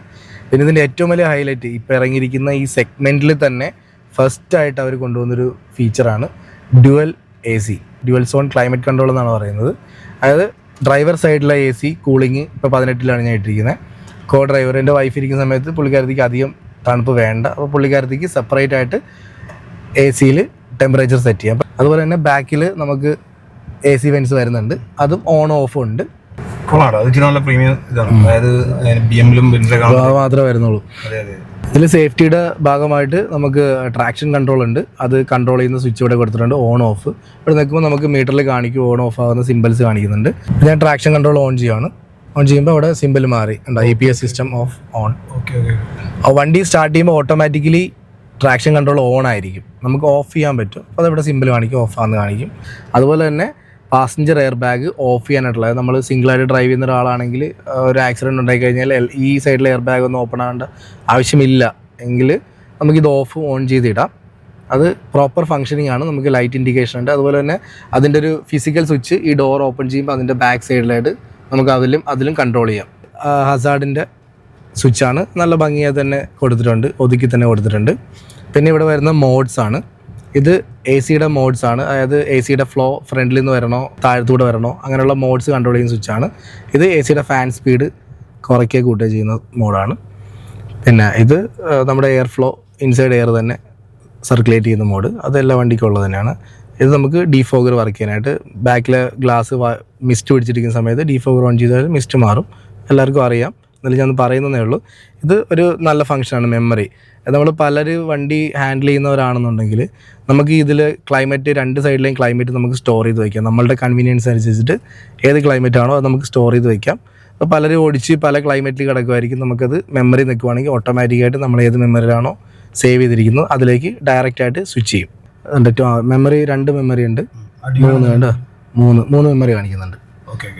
പിന്നെ ഇതിൻ്റെ ഏറ്റവും വലിയ ഹൈലൈറ്റ് ഇപ്പോൾ ഇറങ്ങിയിരിക്കുന്ന ഈ സെഗ്മെൻറ്റിൽ തന്നെ ഫസ്റ്റായിട്ട് അവർ കൊണ്ടുവന്നൊരു ഫീച്ചറാണ് ഡ്യുവൽ സോൺ ക്ലൈമറ്റ് കൺട്രോൾ എന്നാണ് പറയുന്നത്. അതായത് ഡ്രൈവർ സൈഡിലെ AC കൂളിംഗ് ഇപ്പോൾ 18 ഞാൻ ഇട്ടിരിക്കുന്നത്. കോ ഡ്രൈവർ എൻ്റെ വൈഫ് ഇരിക്കുന്ന സമയത്ത് പുള്ളിക്കാരത്തേക്ക് അധികം തണുപ്പ് വേണ്ട, അപ്പോൾ പുള്ളിക്കാരത്തേക്ക് സെപ്പറേറ്റ് ആയിട്ട് AC ടെമ്പറേച്ചർ സെറ്റ് ചെയ്യാം. അതുപോലെ തന്നെ ബാക്കിൽ നമുക്ക് AC വെൻസ് വരുന്നുണ്ട്, അതും ഓൺ ഓഫും ഉണ്ട്. പ്രീമിയം ഇതാണ്, അതായത് BMW മാത്രമേ വരുന്നുള്ളൂ. ഇതിൽ സേഫ്റ്റിയുടെ ഭാഗമായിട്ട് നമുക്ക് ട്രാക്ഷൻ കൺട്രോൾ ഉണ്ട്. അത് കൺട്രോൾ ചെയ്യുന്ന സ്വിച്ച് ഇവിടെ കൊടുത്തിട്ടുണ്ട്, ഓൺ ഓഫ്. ഇവിടെ നിൽക്കുമ്പോൾ നമുക്ക് മീറ്ററിൽ കാണിക്കും ഓൺ ഓഫ് ആകുന്ന സിമ്പിൾസ് കാണിക്കുന്നുണ്ട്. ഞാൻ ട്രാക്ഷൻ കൺട്രോൾ ഓൺ ചെയ്യുകയാണ്. ഓൺ ചെയ്യുമ്പോൾ അവിടെ സിമ്പിൾ മാറി ഉണ്ട്, EPS സിസ്റ്റം ഓഫ് ഓൺ. വണ്ടി സ്റ്റാർട്ട് ചെയ്യുമ്പോൾ ഓട്ടോമാറ്റിക്കലി ട്രാക്ഷൻ കൺട്രോൾ ഓൺ ആയിരിക്കും, നമുക്ക് ഓഫ് ചെയ്യാൻ പറ്റും. അപ്പോൾ അതവിടെ സിമ്പിൾ കാണിക്കും, ഓഫ് ആണെന്ന് കാണിക്കും. അതുപോലെ തന്നെ പാസഞ്ചർ എയർ ബാഗ് ഓഫ് ചെയ്യാനായിട്ടുള്ളത്, നമ്മൾ സിംഗിളായിട്ട് ഡ്രൈവ് ചെയ്യുന്ന ഒരാളാണെങ്കിൽ ഒരു ആക്സിഡൻറ്റ് ഉണ്ടായി കഴിഞ്ഞാൽ ഈ സൈഡിലെ എയർ ബാഗ് ഒന്നും ഓപ്പൺ ആകേണ്ട ആവശ്യമില്ല എങ്കിൽ നമുക്കിത് ഓഫ് ഓൺ ചെയ്തിടാം. അത് പ്രോപ്പർ ഫങ്ഷനിങ് ആണ്. നമുക്ക് ലൈറ്റ് ഇൻഡിക്കേഷൻ ഉണ്ട്. അതുപോലെ തന്നെ അതിൻ്റെ ഒരു ഫിസിക്കൽ സ്വിച്ച് ഈ ഡോർ ഓപ്പൺ ചെയ്യുമ്പോൾ അതിൻ്റെ ബാക്ക് സൈഡിലായിട്ട് നമുക്ക് അതിലും കൺട്രോൾ ചെയ്യാം. ഹസാർഡിൻ്റെ സ്വിച്ചാണ്, നല്ല ഭംഗിയായി തന്നെ കൊടുത്തിട്ടുണ്ട്, ഒതുക്കി തന്നെ കൊടുത്തിട്ടുണ്ട്. പിന്നെ ഇവിടെ വരുന്ന മോഡ്സ് ആണ്. ഇത് AC മോഡ്സ് ആണ്, അതായത് AC ഫ്ലോ ഫ്രണ്ടിൽ നിന്ന് വരണോ താഴത്തൂടെ വരണോ അങ്ങനെയുള്ള മോഡ്സ് കൺട്രോൾ ചെയ്യുന്ന സ്വിച്ചാണ്. ഇത് AC ഫാൻ സ്പീഡ് കുറയ്ക്കുക കൂട്ടുക ചെയ്യുന്ന മോഡാണ്. പിന്നെ ഇത് നമ്മുടെ എയർ ഫ്ലോ ഇൻസൈഡ് എയർ തന്നെ സർക്കുലേറ്റ് ചെയ്യുന്ന മോഡ്, അത് എല്ലാ വണ്ടിക്കുള്ളത് തന്നെയാണ്. ഇത് നമുക്ക് ഡീഫോഗർ വർക്ക് ചെയ്യാനായിട്ട് ബാക്കിലെ ഗ്ലാസ് മിസ്റ്റ് പിടിച്ചിരിക്കുന്ന സമയത്ത് ഡീഫോഗർ ഓൺ ചെയ്താൽ മിസ്റ്റ് മാറും, എല്ലാവർക്കും അറിയാം. എന്നാലും ഞാൻ പറയുന്നതേ ഉള്ളൂ. ഇത് ഒരു നല്ല ഫംഗ്ഷനാണ്. മെമ്മറി നമ്മൾ വണ്ടി ഹാൻഡിൽ ചെയ്യുന്നവരാണെന്നുണ്ടെങ്കിൽ നമുക്ക് ഇതിൽ ക്ലൈമറ്റ് രണ്ട് സൈഡിലെയും ക്ലൈമറ്റ് നമുക്ക് സ്റ്റോർ ചെയ്ത് വയ്ക്കാം. നമ്മളുടെ കൺവീനിയൻസ് അനുസരിച്ചിട്ട് ഏത് ക്ലൈമറ്റ് ആണോ അത് നമുക്ക് സ്റ്റോർ ചെയ്ത് വയ്ക്കാം. അപ്പോൾ പലരും ഓടിച്ച് പല ക്ലൈമറ്റിൽ കിടക്കുമായിരിക്കും. നമുക്കത് മെമ്മറി നിൽക്കുവാണെങ്കിൽ ഓട്ടോമാറ്റിക്കായിട്ട് നമ്മൾ ഏത് മെമ്മറിയിലാണോ സേവ് ചെയ്തിരിക്കുന്നത് അതിലേക്ക് ഡയറക്റ്റായിട്ട് സ്വിച്ച് ചെയ്യും. മെമ്മറി 2 മെമ്മറി ഉണ്ട്, 3 മെമ്മറി കാണിക്കുന്നുണ്ട്.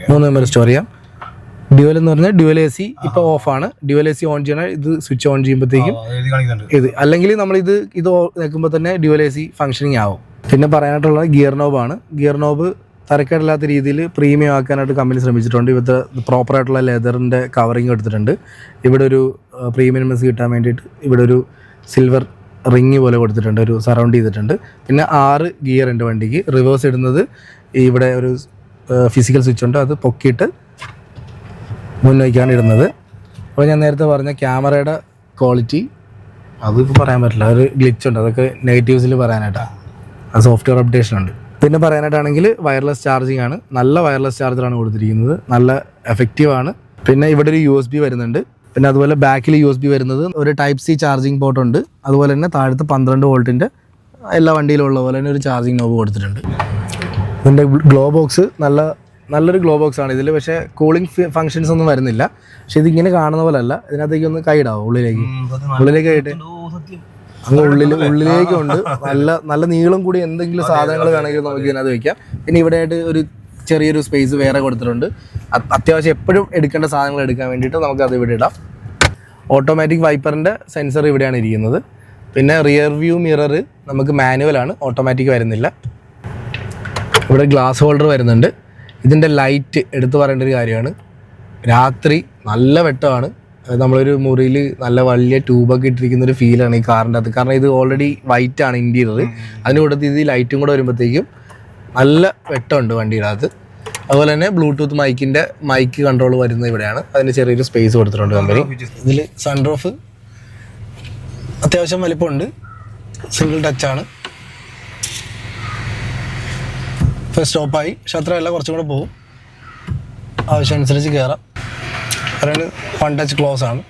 3 മെമ്മറി സ്റ്റോർ ചെയ്യാം. ഡ്യുവൽ എന്ന് പറഞ്ഞാൽ ഡ്യുവൽ AC ഇപ്പോൾ ഓഫാണ്. ഡ്യുവൽ AC ഓൺ ചെയ്യണ ഇത് സ്വിച്ച് ഓൺ ചെയ്യുമ്പോഴത്തേക്കും ഇത്, അല്ലെങ്കിൽ നമ്മളിത് നിൽക്കുമ്പോൾ തന്നെ ഡ്യുവൽ AC ഫങ്ഷനിങ് ആവും. പിന്നെ പറയാനായിട്ടുള്ളത് ഗിയർ നോബാണ്. ഗിയർ നോബ് തരക്കേടില്ലാത്ത രീതിയിൽ പ്രീമിയം ആക്കാനായിട്ട് കമ്പനി ശ്രമിച്ചിട്ടുണ്ട്. ഇവിടുത്തെ പ്രോപ്പറായിട്ടുള്ള ലെതറിൻ്റെ കവറിങ് എടുത്തിട്ടുണ്ട്. ഇവിടെ ഒരു പ്രീമിയംനെസ് കിട്ടാൻ വേണ്ടിയിട്ട് ഇവിടെ ഒരു സിൽവർ റിങ് പോലെ കൊടുത്തിട്ടുണ്ട്, ഒരു സറൗണ്ട് ചെയ്തിട്ടുണ്ട്. പിന്നെ 6 ഗിയർ ഉണ്ട് വണ്ടിക്ക്. റിവേഴ്സ് ഇടുന്നത് ഇവിടെ ഒരു ഫിസിക്കൽ സ്വിച്ച് ഉണ്ട്, അത് പൊക്കിയിട്ട് മുന്നോക്കാണ് ഇടുന്നത്. അപ്പോൾ ഞാൻ നേരത്തെ പറഞ്ഞ ക്യാമറയുടെ ക്വാളിറ്റി അതിപ്പോൾ പറയാൻ പറ്റില്ല, ഒരു ഗ്ലിച്ച് ഉണ്ട്, അതൊക്കെ നെഗറ്റീവ്സിൽ പറയാനായിട്ടാണ്. അത് സോഫ്റ്റ്വെയർ അപ്ഡേഷൻ ഉണ്ട്. പിന്നെ പറയാനായിട്ടാണെങ്കിൽ വയർലെസ് ചാർജിങ് ആണ്. നല്ല വയർലെസ് ചാർജറാണ് കൊടുത്തിരിക്കുന്നത്, നല്ല എഫക്റ്റീവാണ്. പിന്നെ ഇവിടെ ഒരു USB വരുന്നുണ്ട്. പിന്നെ അതുപോലെ ബാക്കിൽ USB വരുന്നത് ഒരു Type-C ചാർജിങ് പോർട്ട് ഉണ്ട്. അതുപോലെ തന്നെ താഴത്ത് 12 വോൾട്ടിൻ്റെ എല്ലാ വണ്ടിയിലുള്ള പോലെ തന്നെ ഒരു ചാർജിങ് നോബ് കൊടുത്തിട്ടുണ്ട്. ഇതിൻ്റെ ഗ്ലോ ബോക്സ് നല്ലൊരു ഗ്ലോ ബോക്സ് ആണ് ഇതിൽ. പക്ഷേ കൂളിംഗ് ഫങ്ഷൻസ് ഒന്നും വരുന്നില്ല. പക്ഷെ ഇതിങ്ങനെ കാണുന്ന പോലെ അല്ല. ഇതിനകത്തേക്ക് ഒന്ന് കൈയിടാവും ഉള്ളിലേക്ക് ആയിട്ട് അങ്ങ് ഉള്ളിലേക്കുണ്ട്. നല്ല നീളം കൂടി എന്തെങ്കിലും സാധനങ്ങൾ വേണമെങ്കിൽ നമുക്ക് ഇതിനകത്ത് വയ്ക്കാം. പിന്നെ ഇവിടെ ആയിട്ട് ഒരു ചെറിയൊരു സ്പേസ് വേറെ കൊടുത്തിട്ടുണ്ട്. അത്യാവശ്യം എപ്പോഴും എടുക്കേണ്ട സാധനങ്ങൾ എടുക്കാൻ വേണ്ടിയിട്ട് നമുക്കത് ഇവിടെ ഇടാം. ഓട്ടോമാറ്റിക് വൈപ്പറിൻ്റെ സെൻസർ ഇവിടെയാണ് ഇരിക്കുന്നത്. പിന്നെ റിയർ വ്യൂ മിറർ നമുക്ക് മാനുവലാണ്, ഓട്ടോമാറ്റിക് വരുന്നില്ല. ഇവിടെ ഗ്ലാസ് ഹോൾഡർ വരുന്നുണ്ട്. ഇതിൻ്റെ ലൈറ്റ് എടുത്തു പറയേണ്ട ഒരു കാര്യമാണ്. രാത്രി നല്ല വെട്ടമാണ്. നമ്മളൊരു മുറിയിൽ നല്ല വലിയ ട്യൂബൊക്കെ ഇട്ടിരിക്കുന്ന ഒരു ഫീലാണ് ഈ കാറിൻ്റെ അകത്ത്. കാരണം ഇത് ഓൾറെഡി വൈറ്റ് ആണ് ഇൻറ്റീരിയർ. അതിന് കൂടത്ത് ഇത് ലൈറ്റും കൂടെ വരുമ്പോഴത്തേക്കും നല്ല വെട്ടമുണ്ട് വണ്ടിയുടെ അകത്ത്. അതുപോലെ തന്നെ ബ്ലൂടൂത്ത് മൈക്ക് കൺട്രോൾ വരുന്നത് ഇവിടെയാണ്. അതിന് ചെറിയൊരു സ്പേസ് കൊടുത്തിട്ടുണ്ട് കമ്പനി. ഇതിൽ സൺറൂഫ് അത്യാവശ്യം വലിപ്പമുണ്ട്, സിംഗിൾ ടച്ചാണ്. ഫസ്റ്റ് സ്റ്റോപ്പായി. പക്ഷെ അത്രയല്ല, കുറച്ചും കൂടെ പോകും, ആവശ്യമനുസരിച്ച് കയറാം. അതിന് 1 ടച്ച് ക്ലോസ് ആണ്.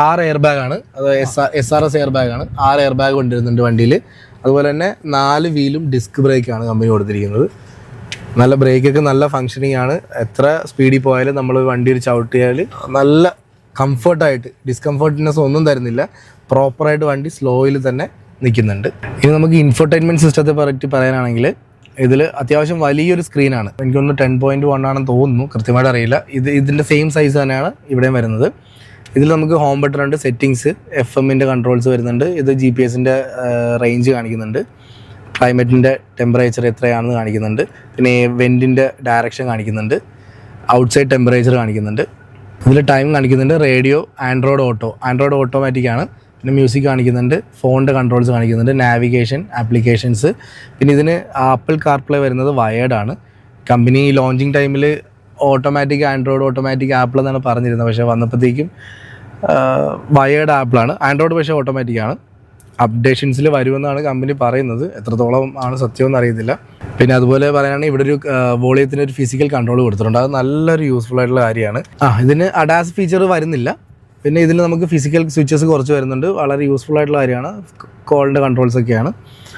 6 എയർ ബാഗാണ്, അത് SRS എയർ ബാഗാണ്. 6 എയർ ബാഗ് കൊണ്ടുവരുന്നുണ്ട് വണ്ടിയിൽ. അതുപോലെ തന്നെ 4 വീലും ഡിസ്ക് ബ്രേക്കാണ് കമ്പനി കൊടുത്തിരിക്കുന്നത്. നല്ല ബ്രേക്കൊക്കെ നല്ല ഫങ്ഷനിങ് ആണ്. എത്ര സ്പീഡിൽ പോയാലും നമ്മൾ വണ്ടിയിൽ ചവിട്ടിയാൽ നല്ല കംഫർട്ടായിട്ട്, ഡിസ്കംഫർട്ട്നെസ് ഒന്നും തരുന്നില്ല. പ്രോപ്പറായിട്ട് വണ്ടി സ്ലോയിൽ തന്നെ നിൽക്കുന്നുണ്ട്. ഇനി നമുക്ക് ഇൻഫോർടൈൻമെൻറ്റ് സിസ്റ്റത്തെ പറ്റി പറയാനാണെങ്കിൽ ഇതിൽ അത്യാവശ്യം വലിയൊരു സ്ക്രീനാണ്. എനിക്കൊന്ന് 10.1 ആണെന്ന് തോന്നുന്നു, കൃത്യമായിട്ട് അറിയില്ല. ഇതിൻ്റെ സെയിം സൈസ് തന്നെയാണ് ഇവിടെയും വരുന്നത്. ഇതിൽ നമുക്ക് ഹോം ബട്ടൺ ഉണ്ട്, സെറ്റിങ്സ്, FM-ൻ്റെ കൺട്രോൾസ് വരുന്നുണ്ട്. ഇത് GPS-ൻ്റെ റേഞ്ച് കാണിക്കുന്നുണ്ട്, ക്ലൈമറ്റിൻ്റെ ടെമ്പറേച്ചർ എത്രയാണെന്ന് കാണിക്കുന്നുണ്ട്. പിന്നെ വെൻറ്റിൻ്റെ ഡയറക്ഷൻ കാണിക്കുന്നുണ്ട്, ഔട്ട്സൈഡ് ടെമ്പറേച്ചർ കാണിക്കുന്നുണ്ട്. ഇതിൽ ടൈം കാണിക്കുന്നുണ്ട്. റേഡിയോ ആൻഡ്രോയിഡ് ഓട്ടോമാറ്റിക്കാണ്. പിന്നെ മ്യൂസിക് കാണിക്കുന്നുണ്ട്, ഫോണിൻ്റെ കൺട്രോൾസ് കാണിക്കുന്നുണ്ട്, നാവിഗേഷൻ, ആപ്ലിക്കേഷൻസ്. പിന്നെ ഇതിന് ആപ്പിൾ കാർപ്ലേ വരുന്നത് വയേർഡാണ്. കമ്പനി ലോഞ്ചിങ് ടൈമിൽ ആൻഡ്രോയിഡ് ഓട്ടോമാറ്റിക് ആപ്പിൾ എന്നാണ് പറഞ്ഞിരുന്നത്. പക്ഷേ വന്നപ്പോഴത്തേക്കും വയേർഡ് ആപ്പിളാണ്. ആൻഡ്രോയിഡ് പക്ഷേ ഓട്ടോമാറ്റിക്കാണ്. അപ്ഡേഷൻസിൽ വരുമെന്നാണ് കമ്പനി പറയുന്നത്. എത്രത്തോളം ആണ് സത്യമെന്ന് അറിയത്തില്ല. പിന്നെ അതുപോലെ പറയുകയാണെങ്കിൽ ഇവിടെ ഒരു വോളിയത്തിന് ഒരു ഫിസിക്കൽ കൺട്രോൾ കൊടുത്തിട്ടുണ്ട്. അത് നല്ലൊരു യൂസ്ഫുൾ ആയിട്ടുള്ള കാര്യമാണ്. ഇതിന് അഡാസ് ഫീച്ചർ വരുന്നില്ല. പിന്നെ ഇതിൽ നമുക്ക് ഫിസിക്കൽ സ്വിച്ചസ് കുറച്ച് വരുന്നുണ്ട്. വളരെ യൂസ്ഫുൾ ആയിട്ടുള്ള കാര്യമാണ്. കോളിൻ്റെ കൺട്രോൾസ് ഒക്കെയാണ്.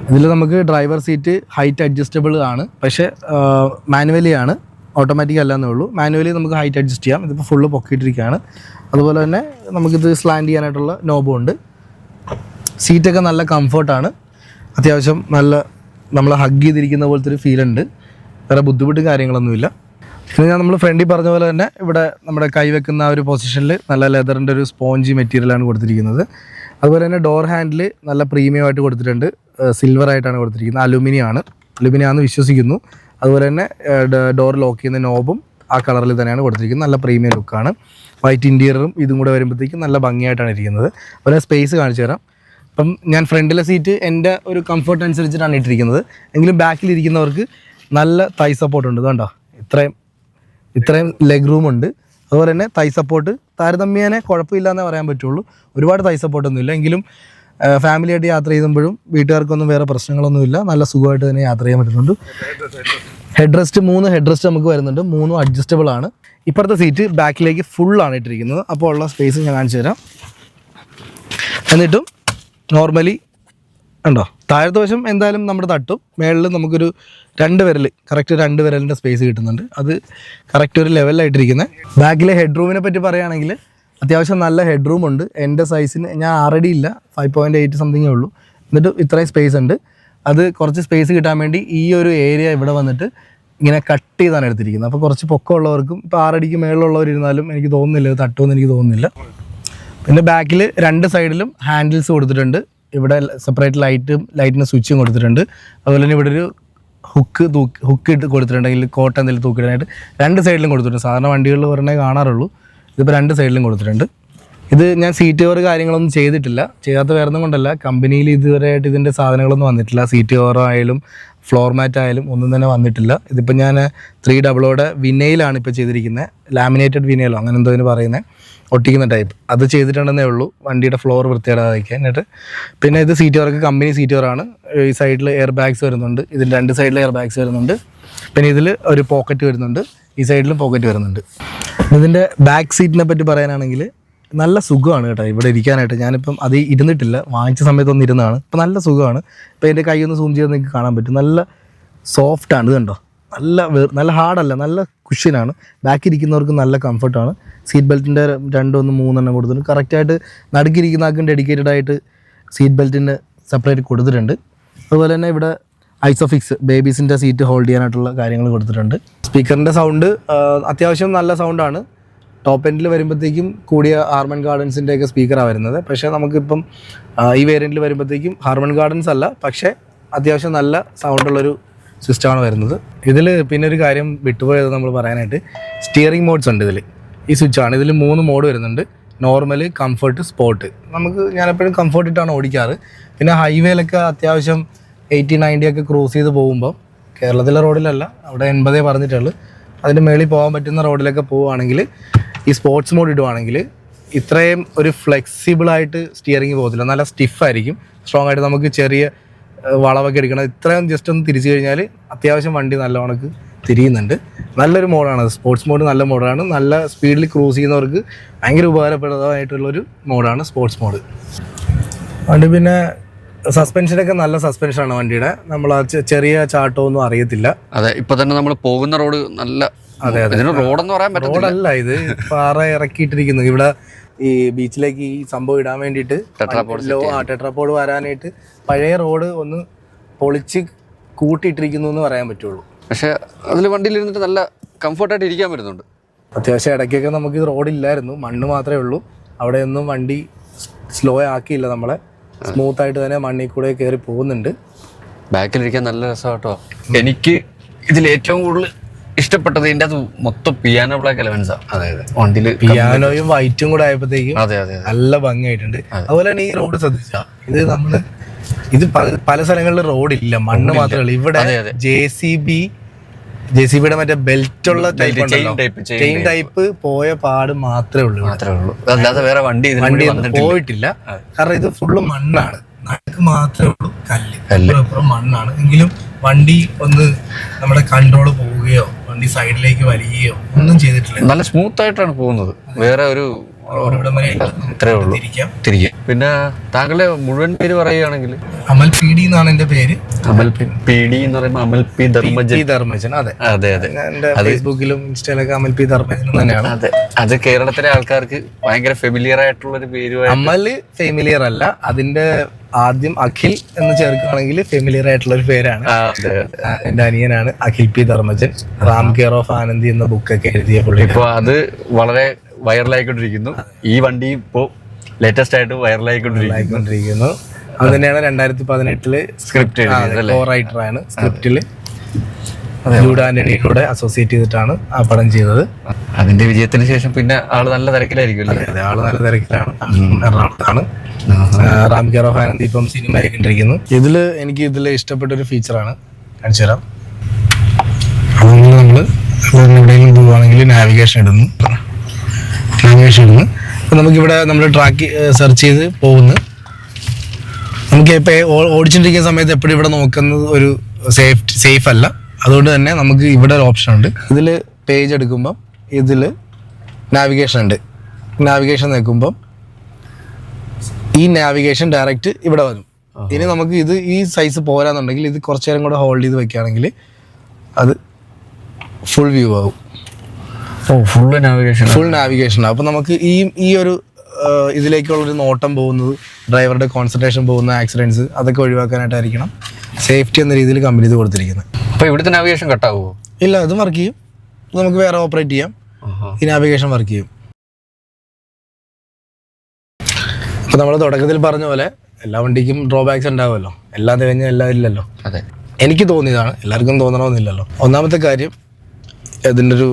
ഇതിൽ നമുക്ക് ഡ്രൈവർ സീറ്റ് ഹൈറ്റ് അഡ്ജസ്റ്റബിൾ ആണ്, പക്ഷേ മാനുവലി ആണ്, ഓട്ടോമാറ്റിക് അല്ലാന്നേ ഉള്ളൂ. മാനുവലി നമുക്ക് ഹൈറ്റ് അഡ്ജസ്റ്റ് ചെയ്യാം. ഇതിപ്പോൾ ഫുള്ള് പൊക്കിയിട്ടിരിക്കുകയാണ്. അതുപോലെ തന്നെ നമുക്കിത് സ്ലാൻഡ് ചെയ്യാനായിട്ടുള്ള നോബും ഉണ്ട്. സീറ്റൊക്കെ നല്ല കംഫർട്ടാണ്. അത്യാവശ്യം നല്ല നമ്മൾ ഹഗ് ചെയ്തിരിക്കുന്ന പോലത്തെ ഒരു ഫീൽ ഉണ്ട്. വേറെ ബുദ്ധിമുട്ടും കാര്യങ്ങളൊന്നുമില്ല. പിന്നെ നമ്മൾ ഫ്രണ്ടിൽ പറഞ്ഞ പോലെ തന്നെ ഇവിടെ നമ്മുടെ കൈവെക്കുന്ന ആ ഒരു പൊസിഷനിൽ നല്ല ലെതറിൻ്റെ ഒരു സ്പോഞ്ചി മെറ്റീരിയലാണ് കൊടുത്തിരിക്കുന്നത്. അതുപോലെ തന്നെ ഡോർ ഹാൻഡിൽ നല്ല പ്രീമിയം ആയിട്ട് കൊടുത്തിട്ടുണ്ട്. സിൽവർ ആയിട്ടാണ് കൊടുത്തിരിക്കുന്നത്. അലുമിനിയം ആണെന്ന് വിശ്വസിക്കുന്നു. അതുപോലെ തന്നെ ഡോർ ലോക്ക് ചെയ്യുന്ന നോബും ആ കളറിൽ തന്നെയാണ് കൊടുത്തിരിക്കുന്നത്. നല്ല പ്രീമിയം ലുക്കാണ്. വൈറ്റ് ഇൻറ്റീരിയറും ഇതും കൂടെ വരുമ്പോഴത്തേക്കും നല്ല ഭംഗിയായിട്ടാണ് ഇരിക്കുന്നത്. അതുപോലെ സ്പേസ് കാണിച്ചു തരാം. അപ്പം ഞാൻ ഫ്രണ്ടിലെ സീറ്റ് എൻ്റെ ഒരു കംഫർട്ട് അനുസരിച്ചിട്ടാണ് ഇട്ടിരിക്കുന്നത്. എങ്കിലും ബാക്കിലിരിക്കുന്നവർക്ക് നല്ല തൈ സപ്പോർട്ട് ഉണ്ട്. ഇതുകൊണ്ടോ ഇത്രയും ലെഗ് റൂം ഉണ്ട്. അതുപോലെ തന്നെ തൈ സപ്പോർട്ട് താരതമ്യേന കുഴപ്പമില്ലാന്നേ പറയാൻ പറ്റുള്ളൂ. ഒരുപാട് തൈ സപ്പോർട്ടൊന്നുമില്ല. എങ്കിലും ഫാമിലിയായിട്ട് യാത്ര ചെയ്യുമ്പോഴും വീട്ടുകാർക്കൊന്നും വേറെ പ്രശ്നങ്ങളൊന്നുമില്ല. നല്ല സുഖമായിട്ട് തന്നെ യാത്ര ചെയ്യാൻ പറ്റുന്നുണ്ട്. ഹെഡ് റെസ്റ്റ് 3 ഹെഡ് റെസ്റ്റ് നമുക്ക് വരുന്നുണ്ട്. 3 അഡ്ജസ്റ്റബിൾ ആണ്. ഇപ്പുറത്തെ സീറ്റ് ബാക്കിലേക്ക് ഫുള്ളാണ് ഇട്ടിരിക്കുന്നത്. അപ്പോൾ ഉള്ള സ്പേസ് ഞാൻ കാണിച്ചു തരാം. എന്നിട്ടും നോർമലി ഉണ്ടോ, താഴത്തെ വശം എന്തായാലും നമ്മുടെ തട്ടും. മേളിൽ നമുക്കൊരു 2 വിരലിൻ്റെ സ്പേസ് കിട്ടുന്നുണ്ട്. അത് കറക്റ്റ് ഒരു ലെവലിലായിട്ടിരിക്കുന്നത്. ബാക്കിലെ ഹെഡ് റൂമിനെ പറ്റി പറയുകയാണെങ്കിൽ അത്യാവശ്യം നല്ല ഹെഡ് റൂം ഉണ്ട്. എൻ്റെ സൈസിന് ഞാൻ ആറടി ഇല്ല, 5.8 സംതിങ്ങേ ഉള്ളൂ. എന്നിട്ട് ഇത്രയും സ്പേസ് ഉണ്ട്. അത് കുറച്ച് സ്പേസ് കിട്ടാൻ വേണ്ടി ഈ ഒരു ഏരിയ ഇവിടെ വന്നിട്ട് ഇങ്ങനെ കട്ട് ചെയ്താണ് എടുത്തിരിക്കുന്നത്. അപ്പോൾ കുറച്ച് പൊക്കമുള്ളവർക്കും ഇപ്പോൾ 6 അടിക്ക് മേളിലുള്ളവരിരുന്നാലും എനിക്ക് തോന്നുന്നില്ല ഇത് തട്ടുമെന്ന് എനിക്ക് തോന്നുന്നില്ല. പിന്നെ ബാക്കിൽ 2 സൈഡിലും ഹാൻഡിൽസ് കൊടുത്തിട്ടുണ്ട്. ഇവിടെ സെപ്പറേറ്റ് ലൈറ്റിന് സ്വിച്ചും കൊടുത്തിട്ടുണ്ട്. അതുപോലെ തന്നെ ഇവിടെ ഒരു ഹുക്ക് ഇട്ട് കൊടുത്തിട്ടുണ്ടെങ്കിൽ കോട്ട എന്തെങ്കിലും തൂക്കിടാനായിട്ട് 2 സൈഡിലും കൊടുത്തിട്ടുണ്ട്. സാധാരണ വണ്ടികളിൽ ഒരെണ്ണേ കാണാറുള്ളൂ. ഇതിപ്പോൾ 2 സൈഡിലും കൊടുത്തിട്ടുണ്ട്. ഇത് ഞാൻ സീറ്റ് കവർ കാര്യങ്ങളൊന്നും ചെയ്തിട്ടില്ല. ചെയ്യാത്ത വേറൊന്നും കൊണ്ടല്ല, കമ്പനിയിൽ ഇതുവരെയായിട്ട് ഇതിൻ്റെ സാധനങ്ങളൊന്നും വന്നിട്ടില്ല. സീറ്റ് കവർ ആയാലും ഫ്ലോർ മാറ്റ് ആയാലും ഒന്നും തന്നെ വന്നിട്ടില്ല. ഇതിപ്പോൾ ഞാൻ 300 വിനയിലാണ് ഇപ്പോൾ ചെയ്തിരിക്കുന്നത്. ലാമിനേറ്റഡ് വിനയിലോ അങ്ങനെ എന്തോ ഇതിന് പറയുന്നത്, ഒട്ടിക്കുന്ന ടൈപ്പ്. അത് ചെയ്തിട്ടുണ്ടെന്നേ ഉള്ളൂ വണ്ടിയുടെ ഫ്ലോർ വൃത്തിയാടാതിരിക്കാൻ. എന്നിട്ട് പിന്നെ ഇത് സീറ്റ് കവർക്ക് കമ്പനി സീറ്റ് കവറാണ്. ഈ സൈഡിൽ എയർ ബാഗ്സ് വരുന്നുണ്ട്. ഇതിന് 2 സൈഡിൽ എയർ ബാഗ്സ് വരുന്നുണ്ട്. പിന്നെ ഇതിൽ ഒരു പോക്കറ്റ് വരുന്നുണ്ട്. ഈ സൈഡിലും പോക്കറ്റ് വരുന്നുണ്ട്. ഇതിൻ്റെ ബാക്ക് സീറ്റിനെ പറ്റി പറയാനാണെങ്കിൽ നല്ല സുഖമാണ് കേട്ടോ ഇവിടെ ഇരിക്കാനായിട്ട്. ഞാനിപ്പം അത് ഇരുന്നിട്ടില്ല, വാങ്ങിച്ച സമയത്തൊന്നും ഇരുന്നതാണ്. ഇപ്പം നല്ല സുഖമാണ്. ഇപ്പോൾ എൻ്റെ കൈ ഒന്ന് സൂം ചെയ്ത് നിങ്ങൾക്ക് കാണാൻ പറ്റും. നല്ല സോഫ്റ്റാണ്. ഇത് കണ്ടോ, നല്ല ഹാർഡല്ല, നല്ല കുഷ്യനാണ്. ബാക്കിരിക്കുന്നവർക്ക് നല്ല കംഫർട്ടാണ്. സീറ്റ് ബെൽറ്റിൻ്റെ 2, 1, 3 കൊടുത്തിട്ടുണ്ട്. കറക്റ്റായിട്ട് നടുക്കിരിക്കുന്ന ആൾക്കും ഡെഡിക്കേറ്റഡ് ആയിട്ട് സീറ്റ് ബെൽറ്റിന് സെപ്പറേറ്റ് കൊടുത്തിട്ടുണ്ട്. അതുപോലെ തന്നെ ഇവിടെ ഐസോഫിക്സ് ബേബീസിൻ്റെ സീറ്റ് ഹോൾഡ് ചെയ്യാനായിട്ടുള്ള കാര്യങ്ങൾ കൊടുത്തിട്ടുണ്ട്. സ്പീക്കറിൻ്റെ സൗണ്ട് അത്യാവശ്യം നല്ല സൗണ്ടാണ്. ടോപ്പ് എൻഡിൽ വരുമ്പോഴത്തേക്കും കൂടിയ ഹാർമൺ ഗാർഡൻസിൻ്റെയൊക്കെ സ്പീക്കറാണ് വരുന്നത്. പക്ഷേ നമുക്കിപ്പം ഈ വേരിയൻറ്റിൽ വരുമ്പോഴത്തേക്കും ഹാർമൺ ഗാർഡൻസ് അല്ല, പക്ഷേ അത്യാവശ്യം നല്ല സൗണ്ടുള്ളൊരു സിസ്റ്റമാണ് വരുന്നത്. ഇതിൽ പിന്നെ ഒരു കാര്യം വിട്ടുപോയത് നമ്മൾ പറയാനായിട്ട്, സ്റ്റിയറിംഗ് മോഡ്സ് ഉണ്ട് ഇതിൽ. ഈ സ്വിച്ചാണ്. ഇതിൽ 3 മോഡ് വരുന്നുണ്ട്. Normal, comfort, sport. ഞാനെപ്പോഴും കംഫർട്ട് ഇട്ടാണ് ഓടിക്കാറ്. പിന്നെ ഹൈവേയിലൊക്കെ അത്യാവശ്യം 80-90 ഒക്കെ ക്രോസ് ചെയ്ത് പോകുമ്പോൾ, കേരളത്തിലെ റോഡിലല്ല, അവിടെ 80 പറഞ്ഞിട്ടുള്ളൂ, അതിൻ്റെ മേളിൽ പോകാൻ പറ്റുന്ന റോഡിലൊക്കെ പോവുകയാണെങ്കിൽ ഈ സ്പോർട്സ് മോഡ് ഇടുവാണെങ്കിൽ ഇത്രയും ഒരു ഫ്ലെക്സിബിളായിട്ട് സ്റ്റിയറിംഗ് പോകത്തില്ല. നല്ല സ്റ്റിഫായിരിക്കും, സ്ട്രോങ് ആയിട്ട്. നമുക്ക് ചെറിയ വളവൊക്കെ എടുക്കണം, ഇത്രയും ജസ്റ്റ് ഒന്ന് തിരിച്ചു കഴിഞ്ഞാൽ അത്യാവശ്യം വണ്ടി നല്ല കണക്ക് തിരിയുന്നുണ്ട്. നല്ലൊരു മോഡാണ് സ്പോർട്സ് മോഡ്. നല്ല മോഡാണ്. നല്ല സ്പീഡിൽ ക്രൂസ് ചെയ്യുന്നവർക്ക് ഭയങ്കര ഉപകാരപ്രദമായിട്ടുള്ളൊരു മോഡാണ് സ്പോർട്സ് മോഡ്. വണ്ടി പിന്നെ സസ്പെൻഷനൊക്കെ നല്ല സസ്പെൻഷനാണ് വണ്ടിയുടെ. നമ്മൾ ചെറിയ ചാട്ടമൊന്നും അറിയത്തില്ല. അതെ, ഇപ്പൊ തന്നെ നമ്മൾ പോകുന്ന റോഡ് നല്ല, അതെ റോഡെന്ന് പറയാൻ പറ്റില്ല, റോഡല്ല ഇത്, പാറ ഇറക്കിയിട്ടിരിക്കുന്നു. ഇവിടെ ഈ ബീച്ചിലേക്ക് ഈ സംഭവം ഇടാൻ വേണ്ടിയിട്ട് ടെട്രാപോഡ് വരാനായിട്ട് പഴയ റോഡ് ഒന്ന് പൊളിച്ച് കൂട്ടിയിട്ടിരിക്കുന്നു എന്ന് പറയാൻ പറ്റുള്ളൂ. പക്ഷെ അതിൽ വണ്ടിയിൽ ഇരുന്നിട്ട് നല്ല കംഫർട്ടായിട്ട് ഇരിക്കാൻ പറ്റുന്നുണ്ട്. അത്യാവശ്യം ഇടയ്ക്കൊക്കെ നമുക്ക് ഇത് റോഡില്ലായിരുന്നു, മണ്ണ് മാത്രമേ ഉള്ളൂ. അവിടെയൊന്നും വണ്ടി സ്ലോ ആക്കിയില്ല, നമ്മളെ സ്മൂത്തായിട്ട് തന്നെ മണ്ണിൽ കൂടെ കയറി പോകുന്നുണ്ട്. ബാക്കിലിരിക്കാൻ നല്ല രസം കേട്ടോ. എനിക്ക് ഇതിൽ ഏറ്റവും കൂടുതൽ ഇഷ്ടപ്പെട്ടത് ഇതിൻ്റെ അത് മൊത്തം പിയാനോ ബ്ലാക്ക് എലമെന്റ്സാണ്. അതെ, വണ്ടിയിൽ പിയാനോയും വൈറ്റും കൂടെ ആയപ്പോഴത്തേക്കും നല്ല ഭംഗിയായിട്ടുണ്ട്. അതുപോലെ തന്നെ ഈ റോഡ് ശ്രദ്ധിച്ചാ, ഇത് പല സ്ഥലങ്ങളിലും റോഡില്ല, മണ്ണ് മാത്രമേ ഉള്ളൂ. ഇവിടെ JCBയുടെ മറ്റേ ബെൽറ്റുള്ള ചെയിൻ ടൈപ്പ് പോയ പാട് മാത്രമേ ഉള്ളൂ. അല്ലാതെ വേറെ വണ്ടി പോയിട്ടില്ല. കാരണം ഇത് ഫുള്ള് മണ്ണാണ്. നടുക്ക് മാത്രമേ ഉള്ളൂ കല്ല്, അപ്പുറം മണ്ണാണ്. എങ്കിലും വണ്ടി ഒന്ന് നമ്മുടെ കൺട്രോൾ പോവുകയോ വണ്ടി സൈഡിലേക്ക് വലിയുകയോ ഒന്നും ചെയ്തിട്ടില്ല. നല്ല സ്മൂത്ത് ആയിട്ടാണ് പോകുന്നത്. വേറെ ഒരു ഇത്രേ ഉള്ളൂ തിരികെ. പിന്നെ താങ്കളുടെ മുഴുവൻ പേര് പറയുകയാണെങ്കിൽ? അമൽ പി ഡി എന്നാണ് എന്റെ പേര്. അമൽ പി ഡി എന്ന് പറയുമ്പോൾ അമൽ പി ധർമ്മജൻ. അതെ അതെ അതെ. എന്റെ ഫേസ്ബുക്കിലും ഇൻസ്റ്റയിലൊക്കെ അമൽ പി ധർമ്മജൻ തന്നെയാണ്. അതെ, അത് കേരളത്തിലെ ആൾക്കാർക്ക് ഭയങ്കര ഫെമിലിയർ ആയിട്ടുള്ള ഒരു പേര്. അമൽ ഫെമിലിയർ അല്ല, അതിന്റെ ആദ്യം അഖിൽ എന്ന് ചേർക്കുകയാണെങ്കിൽ ഫെമിലിയർ ആയിട്ടുള്ള ഒരു പേരാണ്. എന്റെ അനിയനാണ് Akhil P Dharmajan. Ram care of Anandi എന്ന ബുക്കൊക്കെ എഴുതിയ പുള്ളി. ഇപ്പൊ അത് വളരെ വൈറലായിക്കൊണ്ടിരിക്കുന്നു. ഈ വണ്ടി ഇപ്പോ ലേറ്റസ്റ്റ് ആയിട്ട് വൈറലായിക്കൊണ്ടിരിക്കുന്നു. അത് തന്നെയാണ് 2018 സ്ക്രിപ്റ്റ് റൈറ്ററാണ്. സ്ക്രിപ്റ്റില് ജൂഡാന്റണിയോടെ അസോസിയേറ്റ് ചെയ്തിട്ടാണ് ആ പടം ചെയ്തത്. അതിന്റെ വിജയത്തിന് ശേഷം പിന്നെ ആള് നല്ല തിരക്കിലായിരിക്കും. ആള് നല്ല തിരക്കിലാണ്. എറണാകുളത്താണ്. റാം കെയർ ഓഫ് ആനന്ദി ഇപ്പം സിനിമ ആയിക്കൊണ്ടിരിക്കുന്നു. എനിക്ക് ഇതിൽ ഇഷ്ടപ്പെട്ട ഒരു ഫീച്ചറാണ്, കാണിച്ചു തരാം. അതുകൊണ്ട് നമ്മള് എവിടെയെങ്കിലും പോവുകയാണെങ്കിൽ നാവിഗേഷൻ ഇടുന്നു. അപ്പം നമുക്കിവിടെ നമ്മൾ ട്രാക്ക് സെർച്ച് ചെയ്ത് പോകുന്നു. നമുക്ക് ഇപ്പോൾ ഓടിച്ചിട്ടിരിക്കുന്ന സമയത്ത് എപ്പോഴും ഇവിടെ നോക്കുന്നത് ഒരു സേഫ് അല്ല. അതുകൊണ്ട് തന്നെ നമുക്ക് ഇവിടെ ഒരു ഓപ്ഷൻ ഉണ്ട്. ഇതിൽ പേജ് എടുക്കുമ്പം ഇതിൽ നാവിഗേഷൻ ഉണ്ട്. നാവിഗേഷൻ നോക്കുമ്പം ഈ നാവിഗേഷൻ ഡയറക്റ്റ് ഇവിടെ വരും. ഇനി നമുക്ക് ഈ സൈസ് പോരാന്നുണ്ടെങ്കിൽ ഇത് കുറച്ചു നേരം കൂടെ ഹോൾഡ് ചെയ്ത് വെക്കുകയാണെങ്കിൽ അത് ഫുൾ വ്യൂ ആകും. Full navigation. അപ്പൊ നമുക്ക് ഈ ഒരു ഇതിലേക്കുള്ളൊരു നോട്ടം പോകുന്നത്, ഡ്രൈവറുടെ കോൺസെൻട്രേഷൻ പോകുന്ന ആക്സിഡൻസ് അതൊക്കെ ഒഴിവാക്കാനായിട്ടായിരിക്കണം സേഫ്റ്റി എന്ന രീതിയിൽ കമ്പനി ഇത് കൊടുത്തിരിക്കുന്നത്. അപ്പൊ ഇവിടുത്തെ നാവിഗേഷൻ കട്ടാവുമോ? ഇല്ല, അത് വർക്ക് ചെയ്യും. നമുക്ക് വേറെ ഓപ്പറേറ്റ് ചെയ്യാം. ഈ നാവിഗേഷൻ വർക്ക് ചെയ്യും. അപ്പൊ നമ്മൾ തുടക്കത്തിൽ പറഞ്ഞ പോലെ എല്ലാ വണ്ടിക്കും ഡ്രോബാക്സ് ഉണ്ടാവുമല്ലോ. എല്ലാം തികഞ്ഞ എല്ലാം ഇല്ലല്ലോ. അതെ, എനിക്ക് തോന്നിയതാണ്, എല്ലാവർക്കും തോന്നണമെന്നില്ലല്ലോ. ഒന്നാമത്തെ കാര്യം ഇതിൻ്റെ ഒരു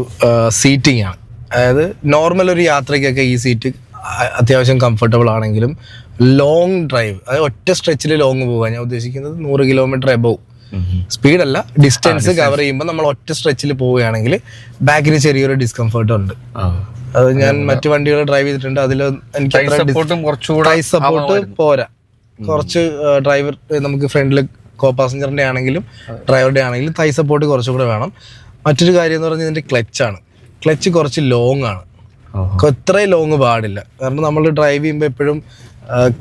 സീറ്റിംഗ് ആണ്. അതായത് നോർമൽ ഒരു യാത്രയ്ക്കൊക്കെ ഈ സീറ്റ് അത്യാവശ്യം കംഫർട്ടബിൾ ആണെങ്കിലും ലോങ് ഡ്രൈവ്, അതായത് ഒറ്റ സ്ട്രെച്ചിൽ ലോങ് പോകാൻ ഞാൻ ഉദ്ദേശിക്കുന്നത് 100 കിലോമീറ്റർ എബവ് സ്പീഡല്ല, ഡിസ്റ്റൻസ് കവർ ചെയ്യുമ്പോൾ നമ്മൾ ഒറ്റ സ്ട്രെച്ചിൽ പോവുകയാണെങ്കിൽ ബാക്കിന് ചെറിയൊരു ഡിസ്കംഫർട്ട് ഉണ്ട്. അത് ഞാൻ മറ്റു വണ്ടികൾ ഡ്രൈവ് ചെയ്തിട്ടുണ്ട്. അതിൽ എനിക്ക് സപ്പോർട്ട് പോരാ. കുറച്ച് ഡ്രൈവർ നമുക്ക് ഫ്രണ്ടിൽ കോ പാസഞ്ചറിൻ്റെ ആണെങ്കിലും ഡ്രൈവറുടെ ആണെങ്കിലും തൈ സപ്പോർട്ട് കുറച്ചുകൂടെ വേണം. മറ്റൊരു കാര്യം എന്ന് പറഞ്ഞാൽ ഇതിൻ്റെ ക്ലച്ചാണ്. ക്ലച്ച് കുറച്ച് ലോങ് ആണ്. ഇത്രയും ലോങ് പാടില്ല. കാരണം നമ്മൾ ഡ്രൈവ് ചെയ്യുമ്പോൾ എപ്പോഴും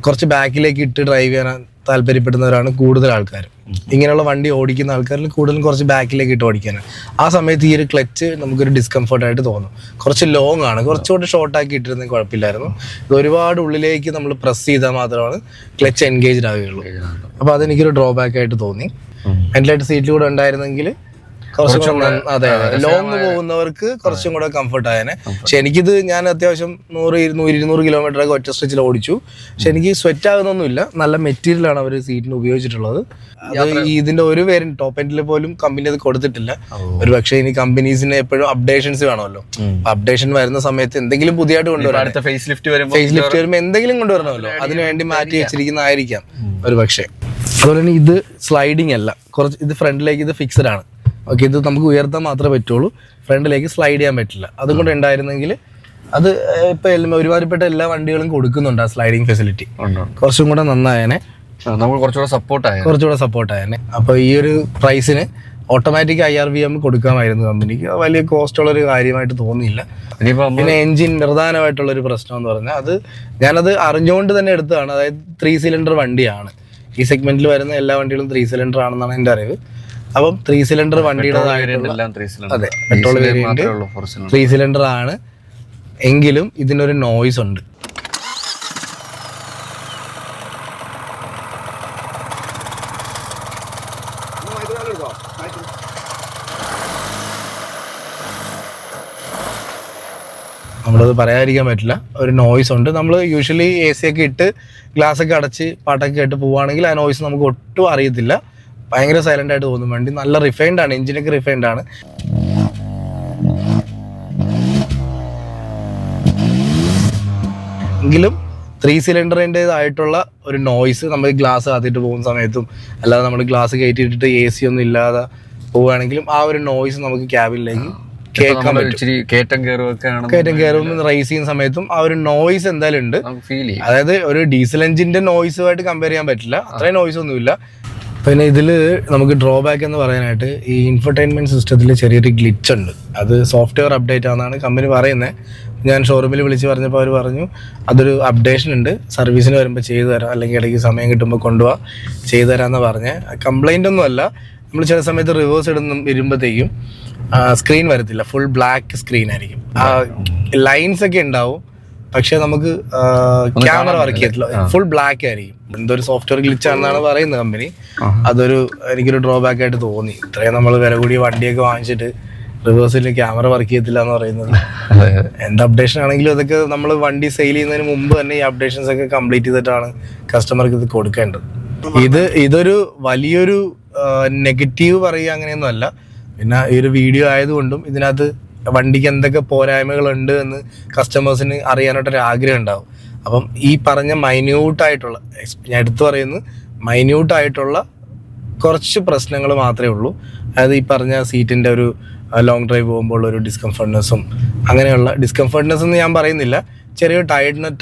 കുറച്ച് ബാക്കിലേക്ക് ഇട്ട് ഡ്രൈവ് ചെയ്യാൻ താല്പര്യപ്പെടുന്നവരാണ് കൂടുതൽ ആൾക്കാർ. ഇങ്ങനെയുള്ള വണ്ടി ഓടിക്കുന്ന ആൾക്കാരിൽ കൂടുതലും കുറച്ച് ബാക്കിലേക്ക് ഇട്ട് ഓടിക്കാനാണ്. ആ സമയത്ത് ഈ ഒരു ക്ലച്ച് നമുക്കൊരു ഡിസ്കംഫർട്ടായിട്ട് തോന്നും. കുറച്ച് ലോങ് ആണ്. കുറച്ചുകൂടെ ഷോർട്ടാക്കി ഇട്ടിരുന്നെങ്കിൽ കുഴപ്പമില്ലായിരുന്നു. ഇത് ഒരുപാട് ഉള്ളിലേക്ക് നമ്മൾ പ്രസ് ചെയ്താൽ മാത്രമാണ് ക്ലച്ച് എൻഗേജ്ഡ് ആവുകയുള്ളൂ. അപ്പോൾ അതെനിക്കൊരു ഡ്രോബാക്ക് ആയിട്ട് തോന്നി. വെന്റിലേറ്റർ സീറ്റിലൂടെ ഉണ്ടായിരുന്നെങ്കിൽ കുറച്ചും കൂടെ, അതെ, ലോങ് പോകുന്നവർക്ക് കുറച്ചും കൂടെ കംഫർട്ട് ആയേനെ. പക്ഷെ എനിക്കിത് ഞാൻ അത്യാവശ്യം 100-200 കിലോമീറ്റർ ഒക്കെ ഒറ്റ സ്ട്രെച്ചിൽ ഓടിച്ചു. പക്ഷെ എനിക്ക് സ്വെറ്റ് ആകുന്നൊന്നുമില്ല. നല്ല മെറ്റീരിയലാണ് അവർ സീറ്റിന് ഉപയോഗിച്ചിട്ടുള്ളത്. അത് ഇതിന്റെ ഒരു വേരിയന്റ് ടോപ്പ് എൻഡിൽ പോലും കമ്പനി അത് കൊടുത്തിട്ടില്ല. ഒരു പക്ഷേ ഇനി കമ്പനീസിന് എപ്പോഴും അപ്ഡേഷൻസ് വേണമല്ലോ. അപ്ഡേഷൻ വരുന്ന സമയത്ത് എന്തെങ്കിലും പുതിയതായിട്ട് കൊണ്ടുവരണം. ഫേസ് ലിഫ്റ്റ് വരുമ്പോൾ എന്തെങ്കിലും കൊണ്ടുവരണമല്ലോ. അതിനുവേണ്ടി മാറ്റി വെച്ചിരിക്കുന്നതായിരിക്കാം ഒരു പക്ഷേ. അതുപോലെ തന്നെ ഇത് സ്ലൈഡിങ് അല്ല, കുറച്ച് ഇത് ഫ്രണ്ടിലേക്ക് ഇത് ഫിക്സഡ് ആണ്. ഓക്കെ, ഇത് നമുക്ക് ഉയർത്താൻ മാത്രമേ പറ്റുള്ളൂ, ഫ്രണ്ടിലേക്ക് സ്ലൈഡ് ചെയ്യാൻ പറ്റില്ല. അതുകൊണ്ട് ഉണ്ടായിരുന്നെങ്കിൽ അത് ഇപ്പം ഒരുപാടുപെട്ട എല്ലാ വണ്ടികളും കൊടുക്കുന്നുണ്ട് ആ സ്ലൈഡിങ് ഫെസിലിറ്റി. കുറച്ചും കൂടെ നന്നായേനെ, കുറച്ചുകൂടെ സപ്പോർട്ടായേനെ. അപ്പോൾ ഈ ഒരു പ്രൈസിന് ഓട്ടോമാറ്റിക് IRVM കൊടുക്കാമായിരുന്നു കമ്പനിക്ക്. വലിയ കോസ്റ്റുള്ളൊരു കാര്യമായിട്ട് തോന്നിയില്ല. പിന്നെ എൻജിൻ പ്രധാനമായിട്ടുള്ളൊരു പ്രശ്നം എന്ന് പറഞ്ഞാൽ ഞാനത് അറിഞ്ഞുകൊണ്ട് തന്നെ എടുത്തതാണ്. അതായത് 3 സിലിണ്ടർ വണ്ടിയാണ്. ഈ സെഗ്മെന്റിൽ വരുന്ന എല്ലാ വണ്ടികളും 3 സിലിണ്ടർ ആണെന്നാണ് എൻ്റെ അറിവ്. അപ്പം 3 സിലിണ്ടർ വണ്ടിയുടേതായിട്ടുള്ള, അതെ, പെട്രോൾ വേരിയന്റ് 3 സിലിണ്ടർ ആണ്. എങ്കിലും ഇതിനൊരു നോയ്സ് ഉണ്ട്. നമ്മളത് പറയാതിരിക്കാൻ പറ്റില്ല, ഒരു നോയ്സ് ഉണ്ട്. നമ്മൾ യൂഷ്വലി AC ഒക്കെ ഇട്ട് ഗ്ലാസ് ഒക്കെ അടച്ച് പാട്ടൊക്കെ കേട്ട് പോവുകയാണെങ്കിൽ ആ നോയ്സ് നമുക്ക് ഒട്ടും അറിയത്തില്ല. ഭയങ്കര സൈലന്റ് ആയിട്ട് തോന്നും. വണ്ടി നല്ല റിഫൈൻഡ് ആണ്, എഞ്ചിനൊക്കെ റിഫൈൻഡ് ആണ്. എങ്കിലും 3 സിലിണ്ടറിൻ്റെതായിട്ടുള്ള ഒരു നോയ്സ് നമ്മൾ ഗ്ലാസ് കാത്തിട്ട് പോകുന്ന സമയത്തും അല്ലാതെ നമ്മൾ ഗ്ലാസ് കയറ്റിയിട്ടിട്ട് AC ഒന്നും ഇല്ലാതെ പോവുകയാണെങ്കിലും ആ ഒരു നോയ്സ് നമുക്ക് ക്യാബിനിലേക്ക് കേൾക്കാൻ പറ്റും. ഇച്ചിരി കയറ്റം കയറുമൊക്കെ കയറ്റം കയറും റേസ് ചെയ്യുന്ന സമയത്തും ആ ഒരു നോയ്സ് എന്തായാലും ഉണ്ട്. ഫീൽ ചെയ്യും. അതായത് ഒരു ഡീസൽ എഞ്ചിന്റെ നോയ്സുമായിട്ട് കമ്പയർ ചെയ്യാൻ പറ്റില്ല, അത്രയും നോയ്സ് ഒന്നുമില്ല. പിന്നെ ഇതിൽ നമുക്ക് ഡ്രോബാക്ക് എന്ന് പറയാനായിട്ട് ഈ ഇൻഫർടൈൻമെന്റ് സിസ്റ്റത്തിൽ ചെറിയൊരു ഗ്ലിച്ച് ഉണ്ട്. അത് സോഫ്റ്റ്വെയർ അപ്ഡേറ്റ് ആണെന്നാണ് കമ്പനി പറയുന്നത്. ഞാൻ ഷോറൂമിൽ വിളിച്ച് പറഞ്ഞപ്പോൾ അവർ പറഞ്ഞു അതൊരു അപ്ഡേഷൻ ഉണ്ട്, സർവീസിന് വരുമ്പോൾ ചെയ്തു തരാം, അല്ലെങ്കിൽ ഇടയ്ക്ക് സമയം കിട്ടുമ്പോൾ കൊണ്ടുപോകാം ചെയ്തു തരാമെന്ന് പറഞ്ഞ്. കംപ്ലൈൻ്റ് ഒന്നും അല്ല. നമ്മൾ ചില സമയത്ത് റിവേഴ്സ് വരുമ്പോഴത്തേക്കും സ്ക്രീൻ വരത്തില്ല, ഫുൾ ബ്ലാക്ക് സ്ക്രീൻ ആയിരിക്കും. ലൈൻസ് ഒക്കെ ഉണ്ടാവും, പക്ഷെ നമുക്ക് ക്യാമറ വർക്ക് ചെയ്യത്തില്ല, ഫുൾ ബ്ലാക്ക് ആയിരിക്കും. എന്തൊരു സോഫ്റ്റ്വെയർ ഗ്ലിച്ച് ആണെന്നാണ് പറയുന്നത് കമ്പനി. എനിക്കൊരു ഡ്രോബാക്ക് ആയിട്ട് തോന്നി. ഇത്രയും നമ്മൾ വില കൂടിയ വണ്ടിയൊക്കെ വാങ്ങിച്ചിട്ട് റിവേഴ്സിൽ ക്യാമറ വർക്ക് ചെയ്യത്തില്ല എന്ന് പറയുന്നത്. എന്ത് അപ്ഡേഷൻ ആണെങ്കിലും അതൊക്കെ നമ്മൾ വണ്ടി സെയിൽ ചെയ്യുന്നതിന് മുമ്പ് തന്നെ ഈ അപ്ഡേഷൻസ് ഒക്കെ കംപ്ലീറ്റ് ചെയ്തിട്ടാണ് കസ്റ്റമർക്ക് ഇത് കൊടുക്കേണ്ടത്. ഇതൊരു വലിയൊരു നെഗറ്റീവ് പറയുക അങ്ങനെയൊന്നും അല്ല. പിന്നെ ഈ ഒരു വീഡിയോ ആയതുകൊണ്ടും ഇതിനകത്ത് വണ്ടിക്ക് എന്തൊക്കെ പോരായ്മകളുണ്ട് എന്ന് കസ്റ്റമേഴ്സിന് അറിയാനായിട്ടൊരു ആഗ്രഹം ഉണ്ടാവും. അപ്പം ഈ പറഞ്ഞ മൈന്യൂട്ടായിട്ടുള്ള, ഞാൻ എടുത്തു പറയുന്നത് മൈന്യൂട്ടായിട്ടുള്ള കുറച്ച് പ്രശ്നങ്ങൾ മാത്രമേ ഉള്ളൂ. അതായത് ഈ പറഞ്ഞ സീറ്റിൻ്റെ ഒരു ലോങ് ഡ്രൈവ് പോകുമ്പോൾ ഒരു ഡിസ്കംഫർട്ട്നെസ്സും, അങ്ങനെയുള്ള ഡിസ്കംഫർട്ട്നെസ് എന്ന് ഞാൻ പറയുന്നില്ല, ചെറിയൊരു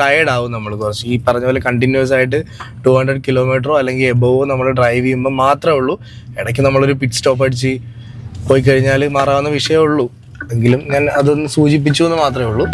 ടയേർഡ് ആവും നമ്മൾ കുറച്ച്. ഈ പറഞ്ഞ പോലെ കണ്ടിന്യൂസ് ആയിട്ട് 200 കിലോമീറ്ററോ അല്ലെങ്കിൽ എബോവോ നമ്മൾ ഡ്രൈവ് ചെയ്യുമ്പോൾ മാത്രമേ ഉള്ളൂ. ഇടയ്ക്ക് നമ്മളൊരു പിറ്റ് സ്റ്റോപ്പ് അടിച്ച് പോയി കഴിഞ്ഞാൽ മാറാവുന്ന വിഷയമേ ഉള്ളൂ. എങ്കിലും ഞാൻ അതൊന്ന് സൂചിപ്പിച്ചു എന്ന് മാത്രമേ ഉള്ളൂ.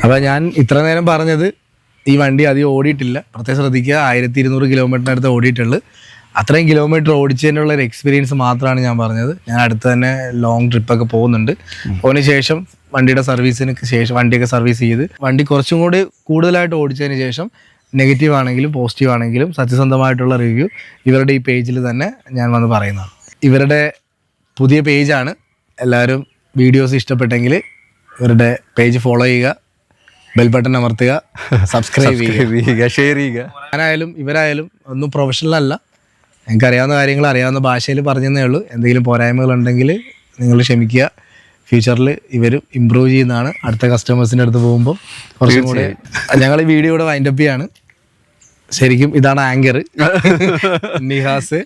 അപ്പോൾ ഞാൻ ഇത്ര നേരം പറഞ്ഞത് ഈ വണ്ടി അധികം ഓടിയിട്ടില്ല, പ്രത്യേകം ശ്രദ്ധിക്കുക. 1200 കിലോമീറ്ററിനടുത്ത് ഓടിയിട്ടുള്ളൂ. അത്രയും കിലോമീറ്റർ ഓടിച്ചതിനുള്ള ഒരു എക്സ്പീരിയൻസ് മാത്രമാണ് ഞാൻ പറഞ്ഞത്. ഞാൻ അടുത്ത് തന്നെ ലോങ് ട്രിപ്പൊക്കെ പോകുന്നുണ്ട്. അതിന് ശേഷം വണ്ടിയുടെ സർവീസിന് ശേഷം വണ്ടിയൊക്കെ സർവീസ് ചെയ്ത് വണ്ടി കുറച്ചും കൂടി കൂടുതലായിട്ട് ഓടിച്ചതിന് ശേഷം നെഗറ്റീവ് ആണെങ്കിലും പോസിറ്റീവ് ആണെങ്കിലും സത്യസന്ധമായിട്ടുള്ള റിവ്യൂ ഇവരുടെ ഈ പേജിൽ തന്നെ ഞാൻ വന്ന് പറയുന്നതാണ്. ഇവരുടെ പുതിയ പേജാണ്. എല്ലാവരും വീഡിയോസ് ഇഷ്ടപ്പെട്ടെങ്കിൽ ഇവരുടെ പേജ് ഫോളോ ചെയ്യുക, ബെൽ ബട്ടൺ അമർത്തുക, സബ്സ്ക്രൈബ് ചെയ്യുക, ഷെയർ ചെയ്യുക. ഞാനായാലും ഇവരായാലും ഒന്നും പ്രൊഫഷണൽ അല്ല, ഞങ്ങൾക്ക് അറിയാവുന്ന കാര്യങ്ങൾ അറിയാവുന്ന ഭാഷയിൽ പറഞ്ഞതേ ഉള്ളൂ. എന്തെങ്കിലും പോരായ്മകളുണ്ടെങ്കിൽ നിങ്ങൾ ക്ഷമിക്കുക. ഫ്യൂച്ചറിൽ ഇവരും ഇമ്പ്രൂവ് ചെയ്യുന്നതാണ്. അടുത്ത കസ്റ്റമേഴ്സിൻ്റെ അടുത്ത് പോകുമ്പോൾ കുറച്ചും കൂടെ. ഞങ്ങൾ ഈ വീഡിയോ ഇവിടെ വൈൻഡപ്പ് ചെയ്യാണ്. ശരിക്കും ഇതാണ് ആങ്കർ നിഹാസ്,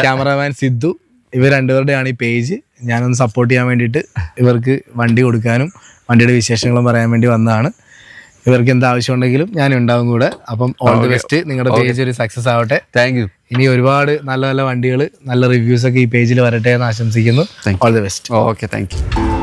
ക്യാമറാമാൻ സിദ്ധു. ഇവർ രണ്ടുപേരുടെയാണ് ഈ പേജ്. ഞാനൊന്ന് സപ്പോർട്ട് ചെയ്യാൻ വേണ്ടിയിട്ട് ഇവർക്ക് വണ്ടി കൊടുക്കാനും വണ്ടിയുടെ വിശേഷങ്ങളും പറയാൻ വേണ്ടി വന്നതാണ്. ഇവർക്ക് എന്ത് ആവശ്യമുണ്ടെങ്കിലും ഞാൻ ഉണ്ടാവും കൂടെ. അപ്പം ഓൾ ദി ബെസ്റ്റ്. നിങ്ങളുടെ പേജ് ഒരു സക്സസ് ആവട്ടെ. Thank you. ഇനി ഒരുപാട് നല്ല നല്ല വണ്ടികൾ, നല്ല റിവ്യൂസ് ഒക്കെ ഈ പേജിൽ വരട്ടെ എന്ന് ആശംസിക്കുന്നു. All the best. Okay, thank you.